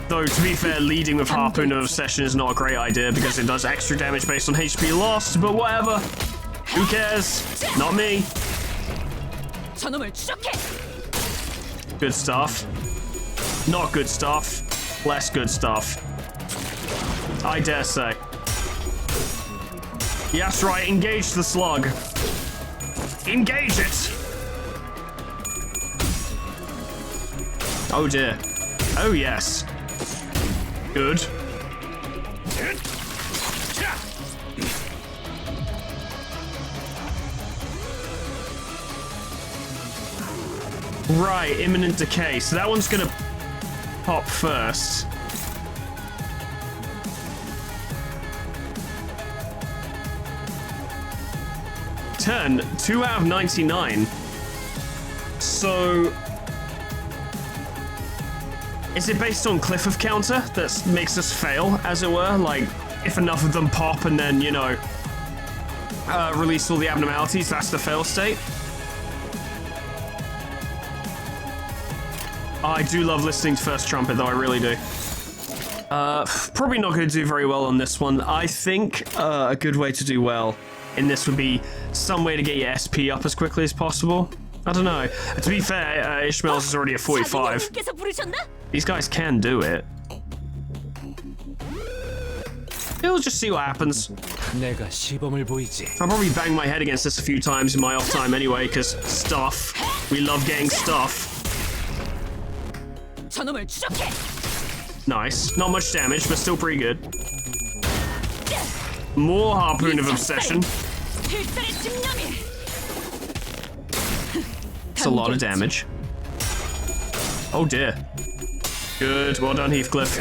[SPEAKER 1] Though, to be fair, leading with Harpoon of Obsession is not a great idea because it does extra damage based on HP lost, but whatever. Who cares? Not me. Good stuff. Not good stuff. Less good stuff. I dare say. Yes, right, engage the slug. Engage it! Oh dear. Oh yes. Good. Right, imminent decay. So that one's gonna pop first. Turn 2 out of 99. So is it based on cliff of counter that makes us fail, as it were? Like, if enough of them pop and then, you know, release all the abnormalities, that's the fail state? Oh, I do love listening to First Trumpet, though, I really do. Probably not going to do very well on this one. I think a good way to do well in this would be some way to get your SP up as quickly as possible. I don't know. To be fair, Ishmael's is already at 45. These guys can do it. We'll just see what happens.
[SPEAKER 3] 내가 시범을 보이지.
[SPEAKER 1] I'll probably bang my head against this a few times in my off time anyway, because stuff. We love getting stuff. Nice. Not much damage, but still pretty good. More Harpoon of Obsession. It's a lot of damage. Oh dear. Good. Well done, Heathcliff.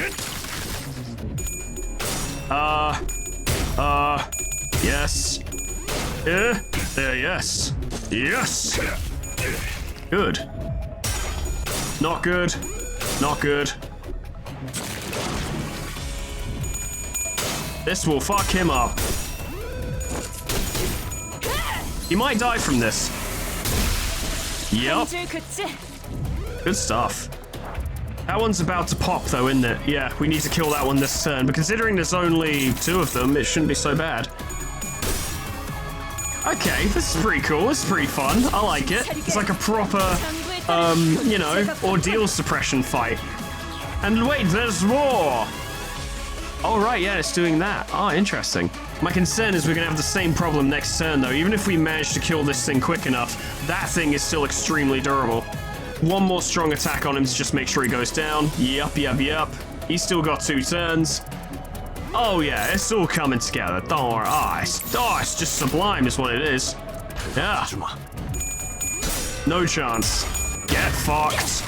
[SPEAKER 1] Yes. Yes. Yes. Good. Not good. Not good. This will fuck him up. He might die from this. Yep. Good stuff. That one's about to pop though, isn't it? Yeah, we need to kill that one this turn, but considering there's only 2 of them, it shouldn't be so bad. Okay, this is pretty cool. This is pretty fun. I like it. It's like a proper, you know, ordeal suppression fight. And wait, there's more! Oh, right, yeah, it's doing that. Oh, interesting. My concern is we're going to have the same problem next turn, though. Even if we manage to kill this thing quick enough, that thing is still extremely durable. One more strong attack on him to just make sure he goes down. Yup, yup, yup. He's still got 2 turns. Oh, yeah, it's all coming together. Don't worry. Oh, it's just sublime is what it is. Yeah. No chance. Get fucked.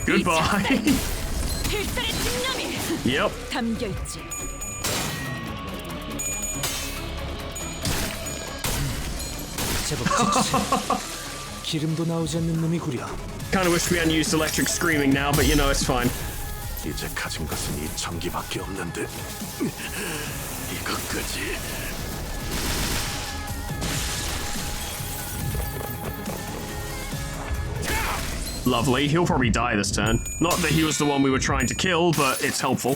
[SPEAKER 1] Goodbye. Yep.
[SPEAKER 3] 기름도 나오지 않는 놈이구려.
[SPEAKER 1] Kind of wish we hadn't used electric screaming now, but you know, it's fine.
[SPEAKER 4] 이제 가진 것은 이 전기밖에 없는데 이것까지.
[SPEAKER 1] Lovely. He'll probably die this turn. Not that he was the one we were trying to kill, but it's helpful.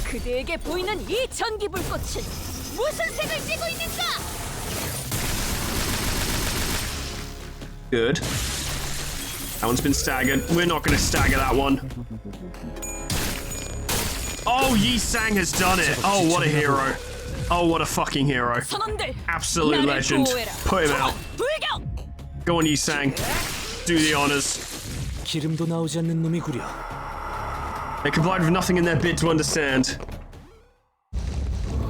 [SPEAKER 5] 그대에게 보이는 이 전기 불꽃은 무슨 색을 띠고 있는가?
[SPEAKER 1] Good. That one's been staggered. We're not going to stagger that one. Oh, Yi Sang has done it. Oh, what a hero. Oh, what a fucking hero. Absolute legend. Put him out. Go on, Yi Sang. Do the honors.
[SPEAKER 3] 기름도 나오지 않는 놈이구려.
[SPEAKER 1] They complied with nothing in their bid to understand.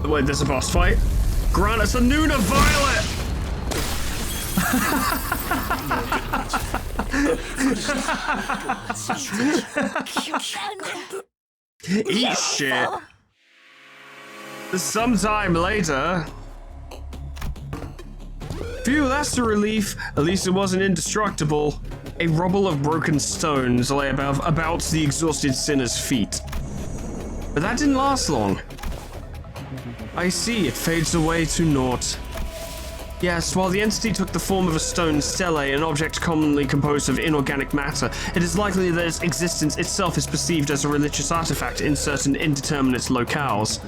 [SPEAKER 1] Wait, there's a boss fight? Grant us a Nuna Violet! Eat shit. Sometime later. Phew, that's a relief. At least it wasn't indestructible. A rubble of broken stones lay about the exhausted sinner's feet. But that didn't last long. I see, it fades away to naught. Yes, while the entity took the form of a stone stele, an object commonly composed of inorganic matter, it is likely that its existence itself is perceived as a religious artifact in certain indeterminate locales.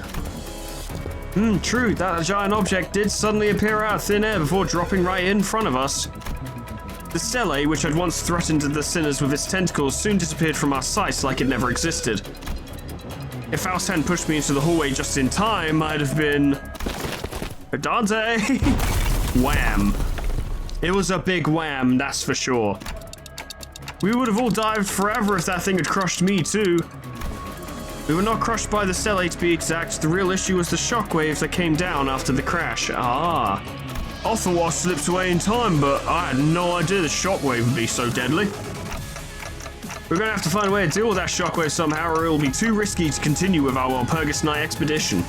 [SPEAKER 1] True, that giant object did suddenly appear out of thin air before dropping right in front of us. The stele, which had once threatened the sinners with its tentacles, soon disappeared from our sight like it never existed. If Faust hadn't pushed me into the hallway just in time, I'd have been... Dante! Wham. It was a big wham, that's for sure. We would have all dived forever if that thing had crushed me too. We were not crushed by the stele to be exact. The real issue was the shockwaves that came down after the crash. Ah. I thought I slipped away in time, but I had no idea the shockwave would be so deadly. We're gonna have to find a way to deal with that shockwave somehow, or it will be too risky to continue with our Walpurgis Night expedition.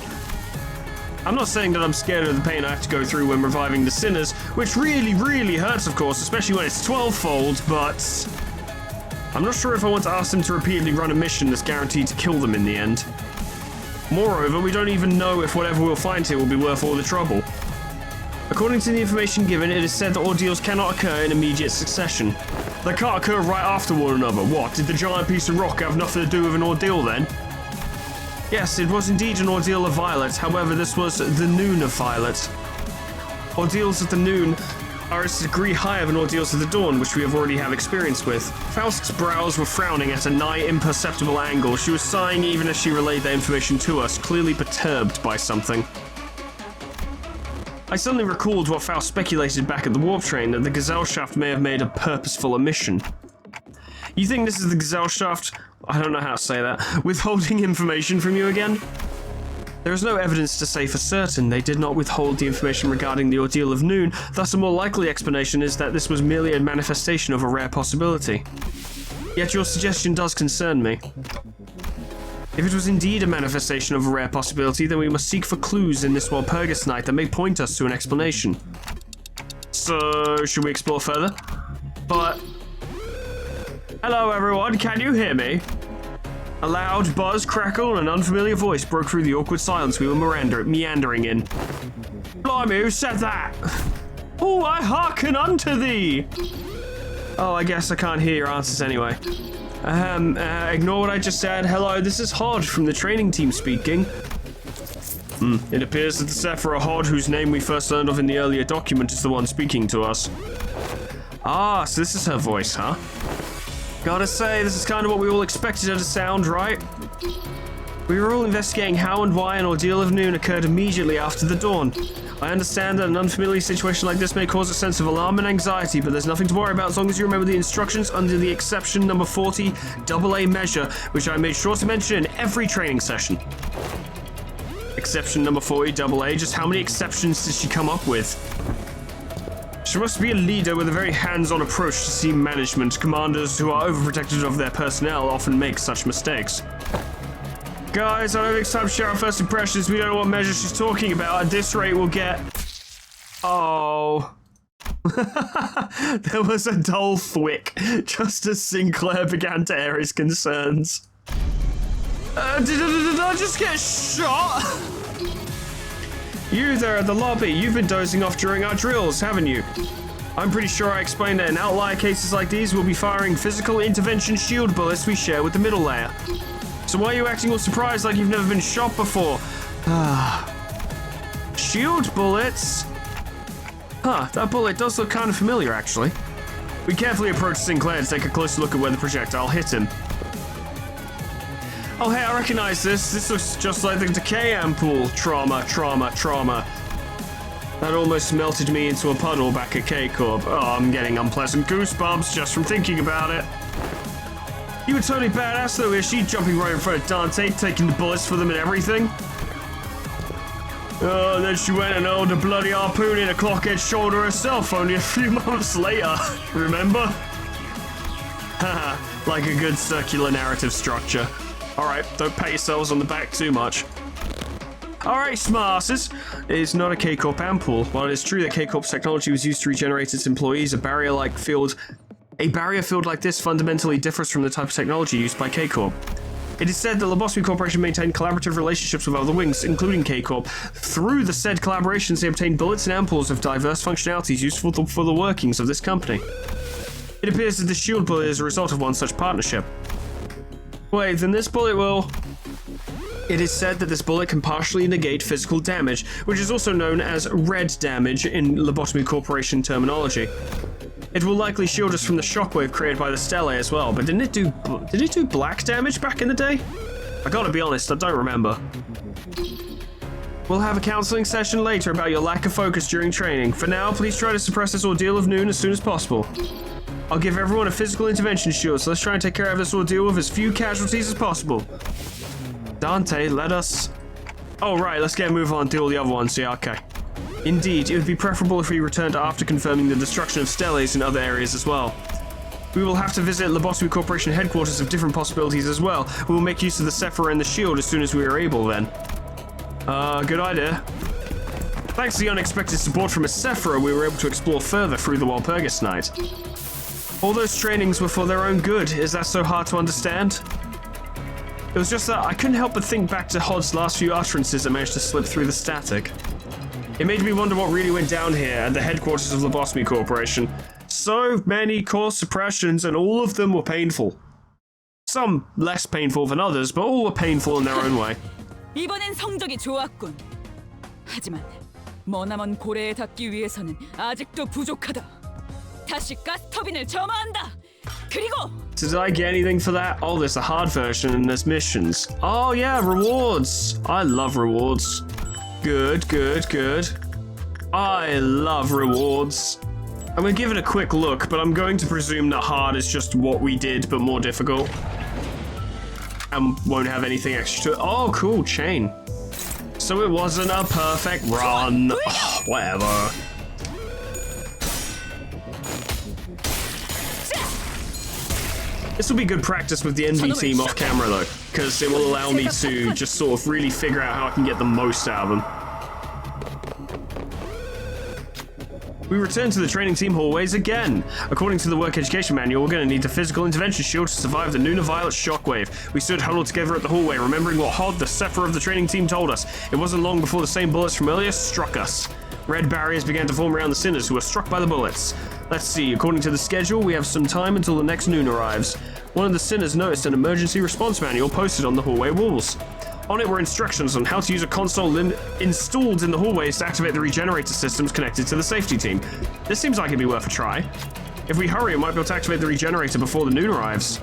[SPEAKER 1] I'm not saying that I'm scared of the pain I have to go through when reviving the sinners, which really, really hurts, of course, especially when it's 12-fold, but I'm not sure if I want to ask them to repeatedly run a mission that's guaranteed to kill them in the end. Moreover, we don't even know if whatever we'll find here will be worth all the trouble. According to the information given, it is said that ordeals cannot occur in immediate succession. They can't occur right after one another. What, did the giant piece of rock have nothing to do with an ordeal then? Yes, it was indeed an ordeal of Violet, however this was the noon of Violet. Ordeals at the noon are a degree higher than ordeals at the dawn, which we already have experience with. Faust's brows were frowning at a nigh imperceptible angle. She was sighing even as she relayed that information to us, clearly perturbed by something. I suddenly recalled what Faust speculated back at the warp train, that the Gesellschaft may have made a purposeful omission. You think this is the Gesellschaft, I don't know how to say that, withholding information from you again? There is no evidence to say for certain they did not withhold the information regarding the ordeal of noon, thus a more likely explanation is that this was merely a manifestation of a rare possibility. Yet your suggestion does concern me. If it was indeed a manifestation of a rare possibility, then we must seek for clues in this Walpurgis Night that may point us to an explanation. So, should we explore further? But... Hello everyone, can you hear me? A loud buzz, crackle, and an unfamiliar voice broke through the awkward silence we were meandering in. Blimey, who said that? Oh, I hearken unto thee! Oh, I guess I can't hear your answers anyway. Ignore what I just said. Hello, this is Hod from the training team speaking. It appears that the Sephira Hod, whose name we first learned of in the earlier document, is the one speaking to us. Ah, so this is her voice, huh? Gotta say, this is kind of what we all expected her to sound, right? We were all investigating how and why an ordeal of noon occurred immediately after the dawn. I understand that an unfamiliar situation like this may cause a sense of alarm and anxiety, but there's nothing to worry about as long as you remember the instructions under the exception number 40 AA measure, which I made sure to mention in every training session. Exception number 40 AA, just how many exceptions did she come up with? She must be a leader with a very hands-on approach to team management. Commanders who are overprotective of their personnel often make such mistakes. Guys, I don't think it's time to share our first impressions. We don't know what measure she's talking about. At this rate, we'll get... Oh. There was a dull thwick, just as Sinclair began to air his concerns. Did I just get shot? You there at the lobby, you've been dozing off during our drills, haven't you? I'm pretty sure I explained that in outlier cases like these, we'll be firing physical intervention shield bullets we share with the middle layer. So why are you acting all surprised like you've never been shot before? Shield bullets? Huh, that bullet does look kind of familiar, actually. We carefully approached Sinclair to take a closer look at where the projectile hit him. Oh hey, I recognize this. This looks just like the decay ampoule. Trauma. That almost melted me into a puddle back at K-Corp. Oh, I'm getting unpleasant goosebumps just from thinking about it. You were totally badass though, is she? Jumping right in front of Dante, taking the bullets for them and everything. Oh, and then she went and held a bloody harpoon in a clockhead shoulder herself only a few months later. Remember? Haha, like a good circular narrative structure. Alright, don't pat yourselves on the back too much. Alright, smartasses. It's not a K-Corp ampoule. While it is true that K-Corp's technology was used to regenerate its employees, a barrier field like this fundamentally differs from the type of technology used by K-Corp. It is said that Limbus Corporation maintained collaborative relationships with other wings, including K-Corp. Through the said collaborations, they obtained bullets and ampoules of diverse functionalities useful for the workings of this company. It appears that the shield bullet is a result of one such partnership. Wait, then this bullet will... It is said that this bullet can partially negate physical damage, which is also known as red damage in Lobotomy Corporation terminology. It will likely shield us from the shockwave created by the Stellae as well, but did it do black damage back in the day? I gotta be honest, I don't remember. We'll have a counseling session later about your lack of focus during training. For now, please try to suppress this ordeal of noon as soon as possible. I'll give everyone a physical intervention shield, so let's try and take care of this ordeal with as few casualties as possible. Dante, let us... Oh, right, let's get a move on and deal with the other ones. Yeah, okay. Indeed, it would be preferable if we returned after confirming the destruction of steles in other areas as well. We will have to visit Limbus Corporation headquarters of different possibilities as well. We will make use of the Sephira and the shield as soon as we are able then. Good idea. Thanks to the unexpected support from a Sephira, we were able to explore further through the Walpurgis Night. All those trainings were for their own good. Is that so hard to understand? It was just that I couldn't help but think back to Hod's last few utterances that managed to slip through the static. It made me wonder what really went down here at the headquarters of Limbus Corporation. So many core suppressions, and all of them were painful. Some less painful than others, but all were painful in their own way.
[SPEAKER 5] 이번엔 성적이 좋았군. 하지만 머나먼 고래에 닿기 위해서는 아직도 부족하다. 다시 가스터빈을 점화한다. 그리고
[SPEAKER 1] Did I get anything for that? Oh, there's the hard version and there's missions. Oh yeah, rewards. I love rewards. Good, good, good. I love rewards. I'm gonna give it a quick look, but I'm going to presume that hard is just what we did, but more difficult. And won't have anything extra to it. Oh, cool, chain. So it wasn't a perfect run. Oh, whatever. This will be good practice with the NV team off camera though, because it will allow me to just sort of really figure out how I can get the most out of them. We return to the training team hallways again. According to the work education manual, we're going to need the physical intervention shield to survive the Nuna Violet shockwave. We stood huddled together at the hallway, remembering what Hod, the Sephira of the training team, told us. It wasn't long before the same bullets from earlier struck us. Red barriers began to form around the sinners who were struck by the bullets. Let's see, according to the schedule, we have some time until the next noon arrives. One of the sinners noticed an emergency response manual posted on the hallway walls. On it were instructions on how to use a console installed in the hallways to activate the regenerator systems connected to the safety team. This seems like it'd be worth a try. If we hurry, we might be able to activate the regenerator before the noon arrives.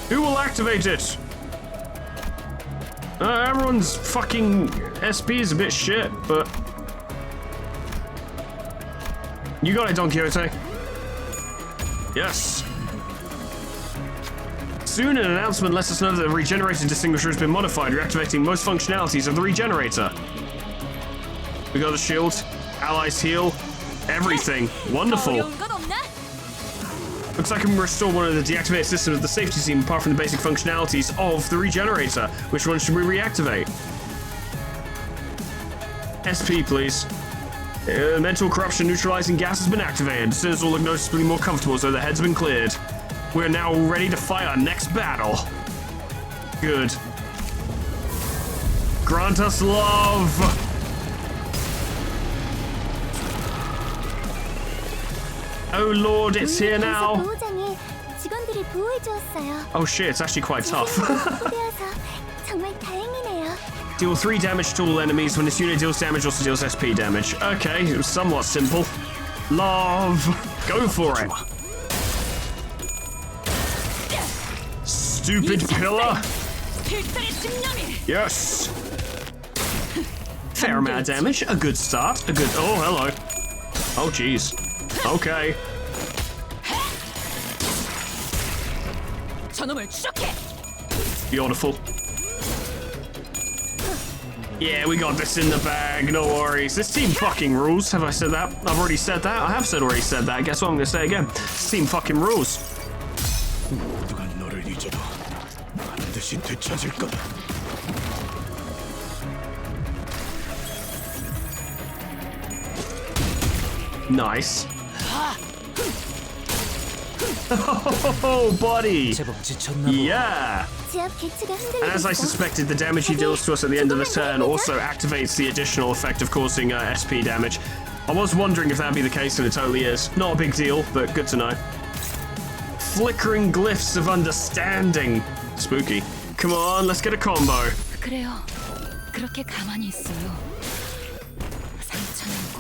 [SPEAKER 1] Who will activate it? Everyone's fucking SP is a bit shit, but... You got it, Don Quixote. Yes. Soon, an announcement lets us know that the regenerator distinguisher has been modified, reactivating most functionalities of the regenerator. We got a shield, allies heal, everything. Wonderful. Looks like I can restore one of the deactivated systems of the safety team apart from the basic functionalities of the regenerator. Which one should we reactivate? SP, please. Mental corruption neutralizing gas has been activated. The sinners all look noticeably more comfortable, so their heads have been cleared. We're now ready to fight our next battle. Good. Grant us love. Oh Lord, it's here now. Oh shit, it's actually quite tough. Deal 3 damage to all enemies. When this unit deals damage, also deals SP damage. Okay, it was somewhat simple. Love. Go for it. Stupid pillar. Yes. Fair amount of damage. A good start. A good... Oh, hello. Oh, jeez. Okay. Beautiful. Yeah, we got this in the bag, no worries. This team fucking rules. Have I said that? I've already said that. I have already said that. Guess what I'm gonna say again? This team fucking rules.
[SPEAKER 4] 모두가 너를 잊어도 반드시 되찾을 거다.
[SPEAKER 1] Nice. Oh, buddy. Yeah. And as I suspected, the damage he deals to us at the end of the turn also activates the additional effect of causing SP damage. I was wondering if that'd be the case, and it totally is. Not a big deal, but good to know. Flickering glyphs of understanding. Spooky. Come on, let's get a combo.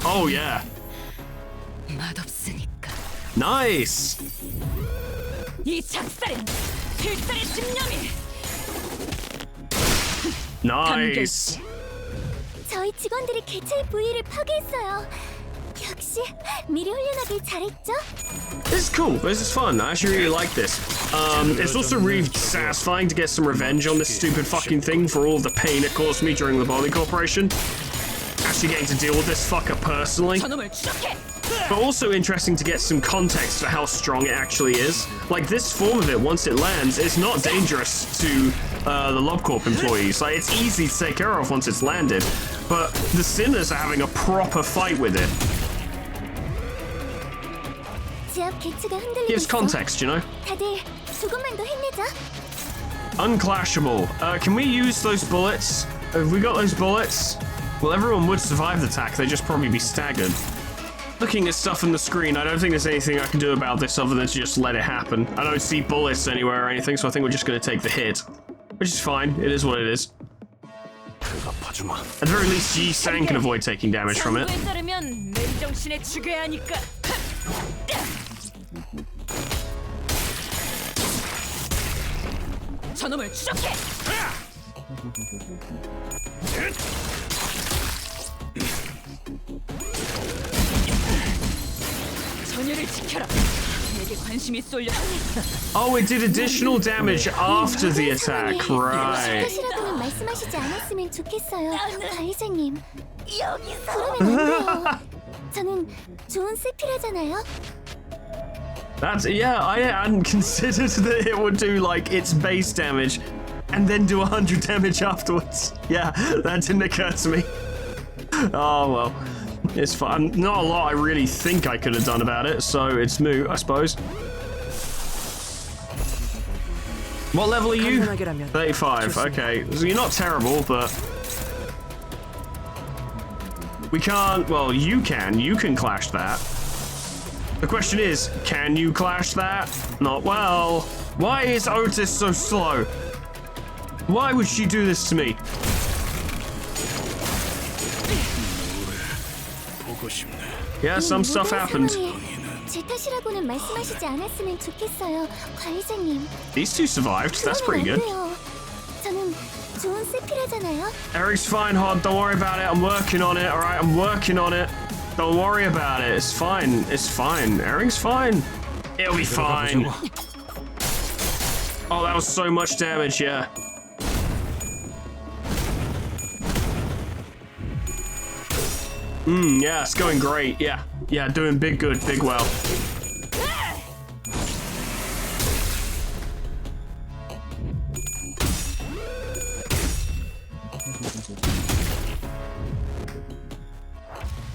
[SPEAKER 1] Oh yeah. Nice. Nice.
[SPEAKER 6] 저희 직원들이 개체의 부위를 파괴했어요. 역시 미리 훈련하길 잘했죠?
[SPEAKER 1] This is cool. This is fun. I actually really like this. It's also really satisfying to get some revenge on this stupid fucking thing for all the pain it caused me during the Limbus Corporation. Actually actually getting to deal with this fucker personally.
[SPEAKER 5] 저놈을 추적해.
[SPEAKER 1] But also interesting to get some context for how strong it actually is. Like, this form of it, once it lands, is not dangerous to the LobCorp employees. Like, it's easy to take care of once it's landed. But the Sinners are having a proper fight with it.
[SPEAKER 6] 지압 계치가 흔들리고
[SPEAKER 1] Gives
[SPEAKER 6] 있어.
[SPEAKER 1] context, you know?
[SPEAKER 6] 다들 조금만 더 힘내자.
[SPEAKER 1] Unclashable. Can we use those bullets? Have we got those bullets? Well, everyone would survive the attack. They'd just probably be staggered. Looking at stuff on the screen, I don't think there's anything I can do about this other than to just let it happen. I don't see bullets anywhere or anything, so I think we're just going to take the hit. Which is fine. It is what it is. At the very least, Ji-san can avoid taking damage from it.
[SPEAKER 5] 정부에 따르면 맨정신에 죽여야 하니까. 저놈을 추적해. 전열을 지켜라. 내게 관심이 쏠려.
[SPEAKER 1] Oh, it did additional damage after the attack, right.
[SPEAKER 6] 시라고는 말씀하시지 않았으면 좋겠어요, 관리자님. 그러면 안 돼요. 저는 좋은 세피라잖아요.
[SPEAKER 1] That's, yeah, I hadn't considered that it would do, like, its base damage and then do 100 damage afterwards. Yeah, that didn't occur to me. Oh, well. It's fun. Not a lot I really think I could have done about it, so it's moot, I suppose. What level are you? 35, okay. So you're not terrible, but... We can't... Well, you can clash that. The question is, can you clash that? Not well. Why is Otis so slow? Why would she do this to me? Yeah, some stuff happened.
[SPEAKER 6] 제 탓이라고는 말씀하시지 않았으면 좋겠어요, 관리자님.
[SPEAKER 1] These two survived. That's pretty good.
[SPEAKER 6] 저는 좋은 세피라잖아요.
[SPEAKER 1] Eric's fine, Hod. Don't worry about it. I'm working on it. All right, I'm working on it. Don't worry about it. It's fine. It's fine. Eric's fine. It'll be fine. Oh, that was so much damage. Yeah. Yeah, it's going great. Yeah. Yeah, doing big good, big well.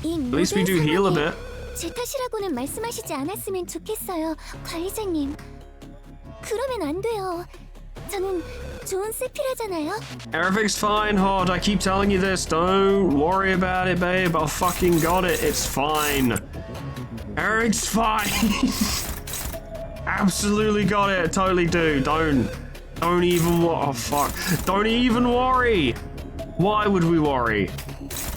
[SPEAKER 1] At least we do heal a bit.
[SPEAKER 6] 제 탓이라고는 말씀하시지 않았으면 좋겠어요, 관리자님. 그러면 안 돼요. 저는 좋은 세피라잖아요.
[SPEAKER 1] Everything's fine, Hod. I keep telling you this. Don't worry about it, babe. I fucking got it. It's fine. Eric's fine. Absolutely got it. Totally do. Don't even. Oh fuck. Don't even worry. Why would we worry?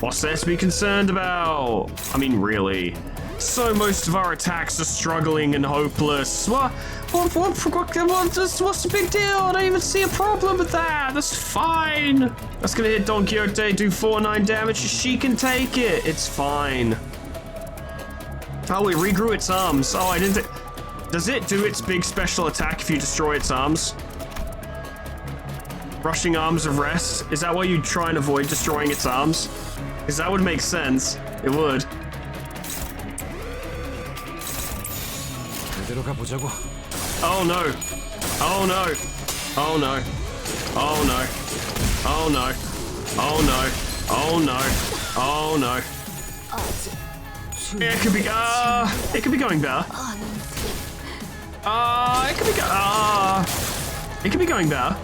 [SPEAKER 1] What's there to be concerned about? I mean, really. So most of our attacks are struggling and hopeless. What's the big deal? I don't even see a problem with that. That's fine. That's gonna hit Don Quixote, do 4-9 damage. She can take it. It's fine. Oh, it regrew its arms. Oh, I didn't. Does it do its big special attack if you destroy its arms? Rushing Arms of Rest? Is that why you try and avoid destroying its arms? Because that would make sense. It would. Oh no. Oh no. Oh no. Oh no. Oh no. Oh no. Oh no. Oh no. Yeah, it could be going better. It could be going better.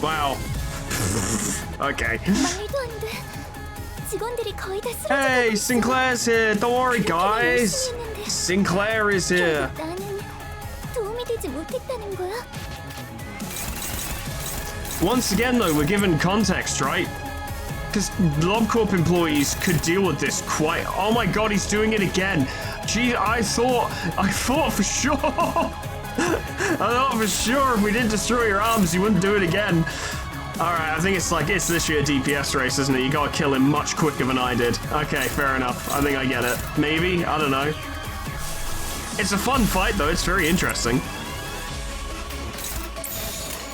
[SPEAKER 1] Wow. Okay.
[SPEAKER 6] 말도 안 돼. 직원들이 거의 다 쓰러져.
[SPEAKER 1] Hey, Sinclair's here. Don't worry, guys. Sinclair is here.
[SPEAKER 6] 나는 도움이 되지 못했다는 거야?
[SPEAKER 1] Once again, though, we're given context, right? Because LobCorp employees could deal with this quite... Oh my god, he's doing it again. Gee, I thought for sure. I thought for sure if we didn't destroy your arms, you wouldn't do it again. Alright, I think it's literally a DPS race, isn't it? You gotta kill him much quicker than I did. Okay, fair enough. I think I get it. Maybe? I don't know. It's a fun fight, though. It's very interesting.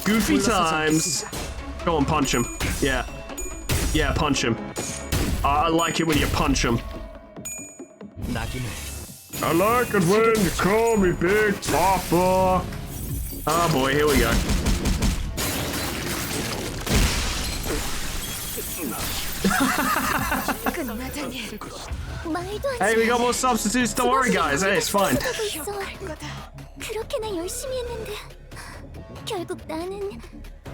[SPEAKER 1] Goofy times. Go on, punch him. Yeah. Yeah, punch him. I like it when you punch him. I like it when you call me Big Papa. Oh boy, here we go. Hey, we got more substitutes. Don't worry, guys. Hey, it's fine.
[SPEAKER 6] 그렇게나 열심히 했는데 결국 나는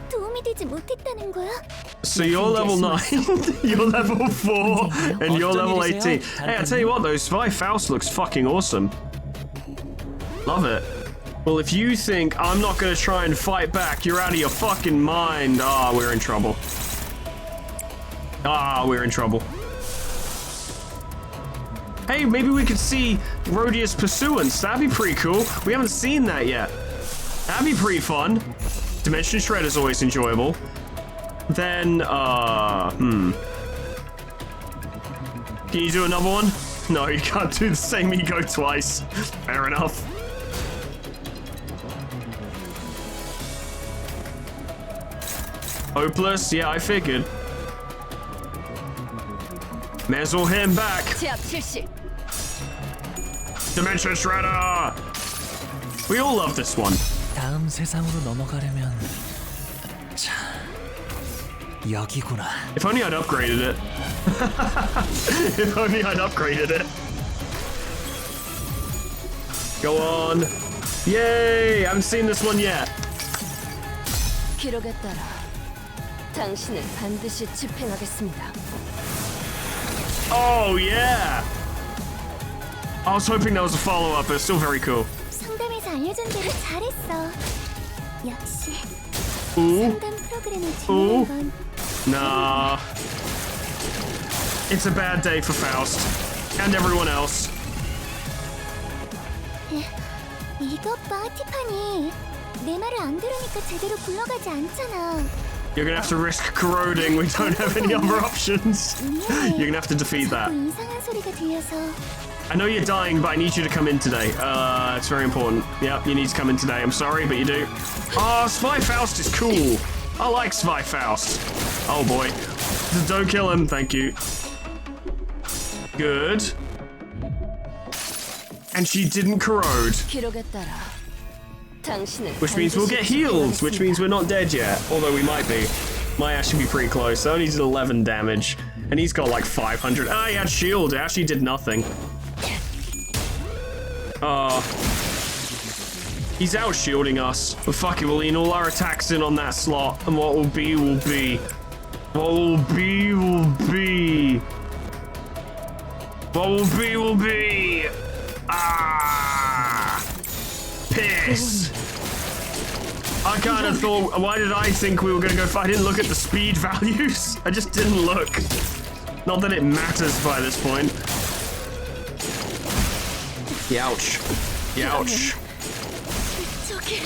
[SPEAKER 6] 도움이 되지 못했다는 거야?
[SPEAKER 1] So you're level 9, you're level 4, and you're level 18. Hey, I tell you what, though, Spy Faust looks fucking awesome. Love it. Well, if you think I'm not gonna try and fight back, you're out of your fucking mind. Ah, we're in trouble. Ah, we're in trouble. Hey, maybe we could see Rhodius Pursuance. That'd be pretty cool. We haven't seen that yet. That'd be pretty fun. Dimension Shredder's always enjoyable. Then, Can you do another one? No, you can't do the same ego twice. Fair enough. Hopeless? Yeah, I figured. May as well hit him back.
[SPEAKER 5] 제압 실시.
[SPEAKER 1] Dimension Shredder! We all love this one.
[SPEAKER 3] 다음 세상으로 넘어가려면 자 여기구나.
[SPEAKER 1] If only I'd upgraded it. If only I'd upgraded it. Go on. Yay! I haven't seen this one yet.
[SPEAKER 5] 기록에 따라 당신을 반드시 집행하겠습니다.
[SPEAKER 1] Oh, yeah! I was hoping that was a follow-up, but it's still very cool.
[SPEAKER 6] 상담에서 알려준 대로 잘했어. 역시
[SPEAKER 1] Ooh.
[SPEAKER 6] 상담 프로그램을 주는 건
[SPEAKER 1] Nah. It's a bad day for Faust. And everyone else.
[SPEAKER 6] 이것 봐, 티파니. 내 말을 안 들으니까 제대로 굴러가지 않잖아.
[SPEAKER 1] You're gonna have to risk corroding. We don't have any other options. You're gonna have to defeat that.
[SPEAKER 6] 자꾸 이상한 소리가 들려서.
[SPEAKER 1] I know you're dying, but I need you to come in today. It's very important. Yep, you need to come in today. I'm sorry, but you do. Oh, Spy Faust is cool. I like Spy Faust. Oh boy. Don't kill him, thank you. Good. And she didn't corrode.
[SPEAKER 5] 기록에 따라 당신을
[SPEAKER 1] Which means we'll get healed, which means we're not dead yet. Although we might be. Might actually be pretty close. I only did 11 damage. And he's got like 500. Ah, he had shield. It actually did nothing. He's out shielding us. But fuck it, we'll lean all our attacks in on that slot. And what will be, will be. What will be, will be. What will be, will be. Ah! Piss. I kind of thought, why did I think we were going to go fight? I didn't look at the speed values. I just didn't look. Not that it matters by this point. Youch. Youch.
[SPEAKER 5] 저기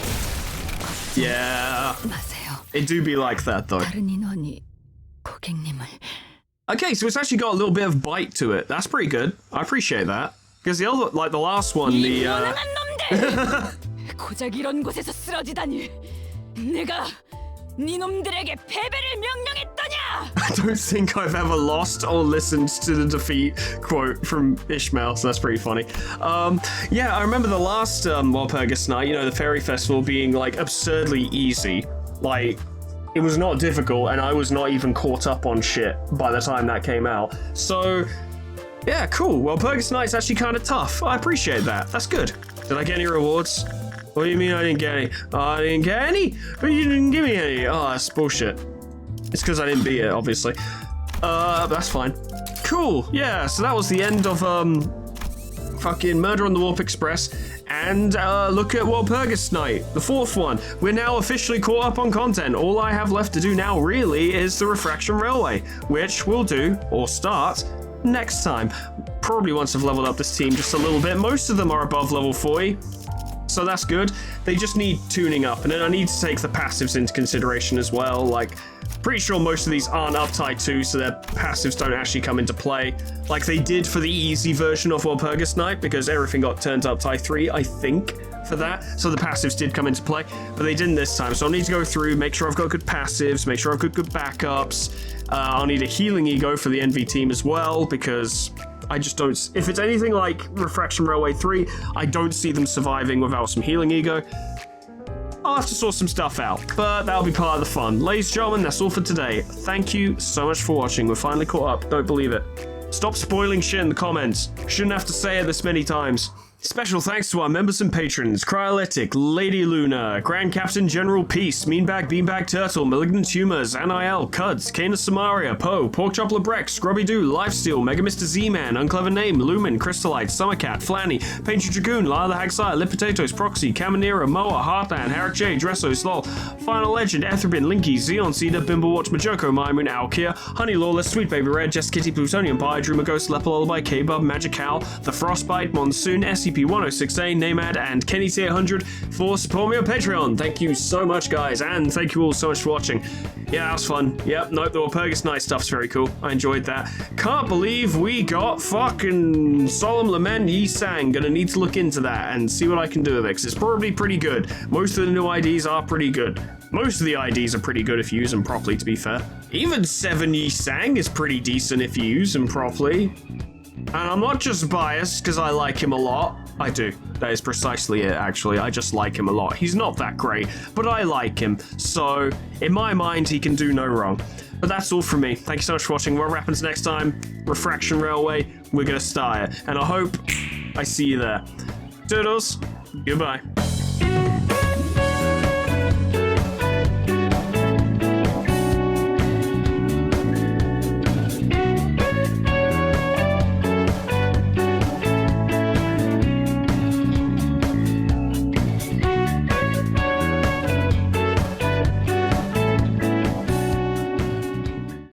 [SPEAKER 1] Yeah.
[SPEAKER 5] 마세요.
[SPEAKER 1] It do be like that though.
[SPEAKER 5] 다른 인원이 고객님을
[SPEAKER 1] Okay, so it's actually got a little bit of bite to it. That's pretty good. I appreciate that. Because the other, like the last one, the
[SPEAKER 5] 무능한 놈들! 고작 이런 곳에서 쓰러지다니. 내가 네 놈들에게 패배를 명령했더냐?
[SPEAKER 1] I don't think I've ever lost or listened to the defeat quote from Ishmael, so that's pretty funny. Yeah, I remember the last Walpurgis night, you know, the Fairy Festival being like absurdly easy. Like, it was not difficult, and I was not even caught up on shit by the time that came out. So, yeah, cool. Walpurgis night's actually kind of tough. I appreciate that. That's good. Did I get any rewards? What do you mean I didn't get any? I didn't get any? But you didn't give me any. Oh, that's bullshit. It's because I didn't beat it, obviously. But that's fine. Cool. Yeah, so that was the end of fucking Murder on the Warp Express. And look at Walpurgis Night, the fourth one. We're now officially caught up on content. All I have left to do now really is the Refraction Railway, which we'll do, or start, next time. Probably once I've leveled up this team just a little bit. Most of them are above level 40. So that's good. They just need tuning up, and then I need to take the passives into consideration as well. Like, pretty sure most of these aren't uptight 2, so their passives don't actually come into play like they did for the easy version of Walpurgis Night, because everything got turned up uptight 3, I think, for that. So the passives did come into play, but they didn't this time. So I need to go through, make sure I've got good passives, make sure I've got good backups, I'll need a healing ego for the NV team as well, because I just don't... If it's anything like Refraction Railway 3, I don't see them surviving without some healing ego. I'll have to sort some stuff out, but that'll be part of the fun. Ladies and gentlemen, that's all for today. Thank you so much for watching. We're finally caught up. Don't believe it. Stop spoiling shit in the comments. Shouldn't have to say it this many times. Special thanks to our members and patrons: Cryolytic, Lady Luna, Grand Captain General Peace, Meanbag Beanbag Turtle, Malignant Humors, NIL, Cuds, Kana Samaria, Poe, Porkchop Lebrex, Scrubby Doo, Lifesteal, Mega Mr. Z-Man, Unclever Name, Lumen, Crystallite, Summercat, Flanny, Painted Dragoon, Lyle the Hagsire, Lip Potatoes, Proxy, Caminera, Moa, Heartland, Herrick J, Dresso, Slol, Final Legend, Etherpin, Linky, Xeon Cedar, Bimblewatch, Majoko, Maimun, Alkia, Honey Lawless, Sweet Baby Red, Jess Kitty, Plutonium Pie, Dreamer Ghost, Lepel Lullaby, K-Bub, Magic Owl, The Frostbite, Monsoon, SCP-106A, Namad, and Kenny T800 for supporting me on Patreon. Thank you so much, guys, and thank you all so much for watching. Yeah, that was fun. Yep, nope, the Walpurgis Night stuff's very cool. I enjoyed that. Can't believe we got fucking Solemn Lament Yi Sang. Gonna need to look into that and see what I can do with it, because it's probably pretty good. Most of the new IDs are pretty good. Most of the IDs are pretty good if you use them properly, to be fair. Even 7 Yi Sang is pretty decent if you use them properly. And I'm not just biased because I like him a lot. I do. That is precisely it, actually. I just like him a lot. He's not that great, but I like him. So, in my mind, he can do no wrong. But that's all from me. Thank you so much for watching. What happens next time? Refraction Railway. We're going to start it. And I hope I see you there. Toodles. Goodbye.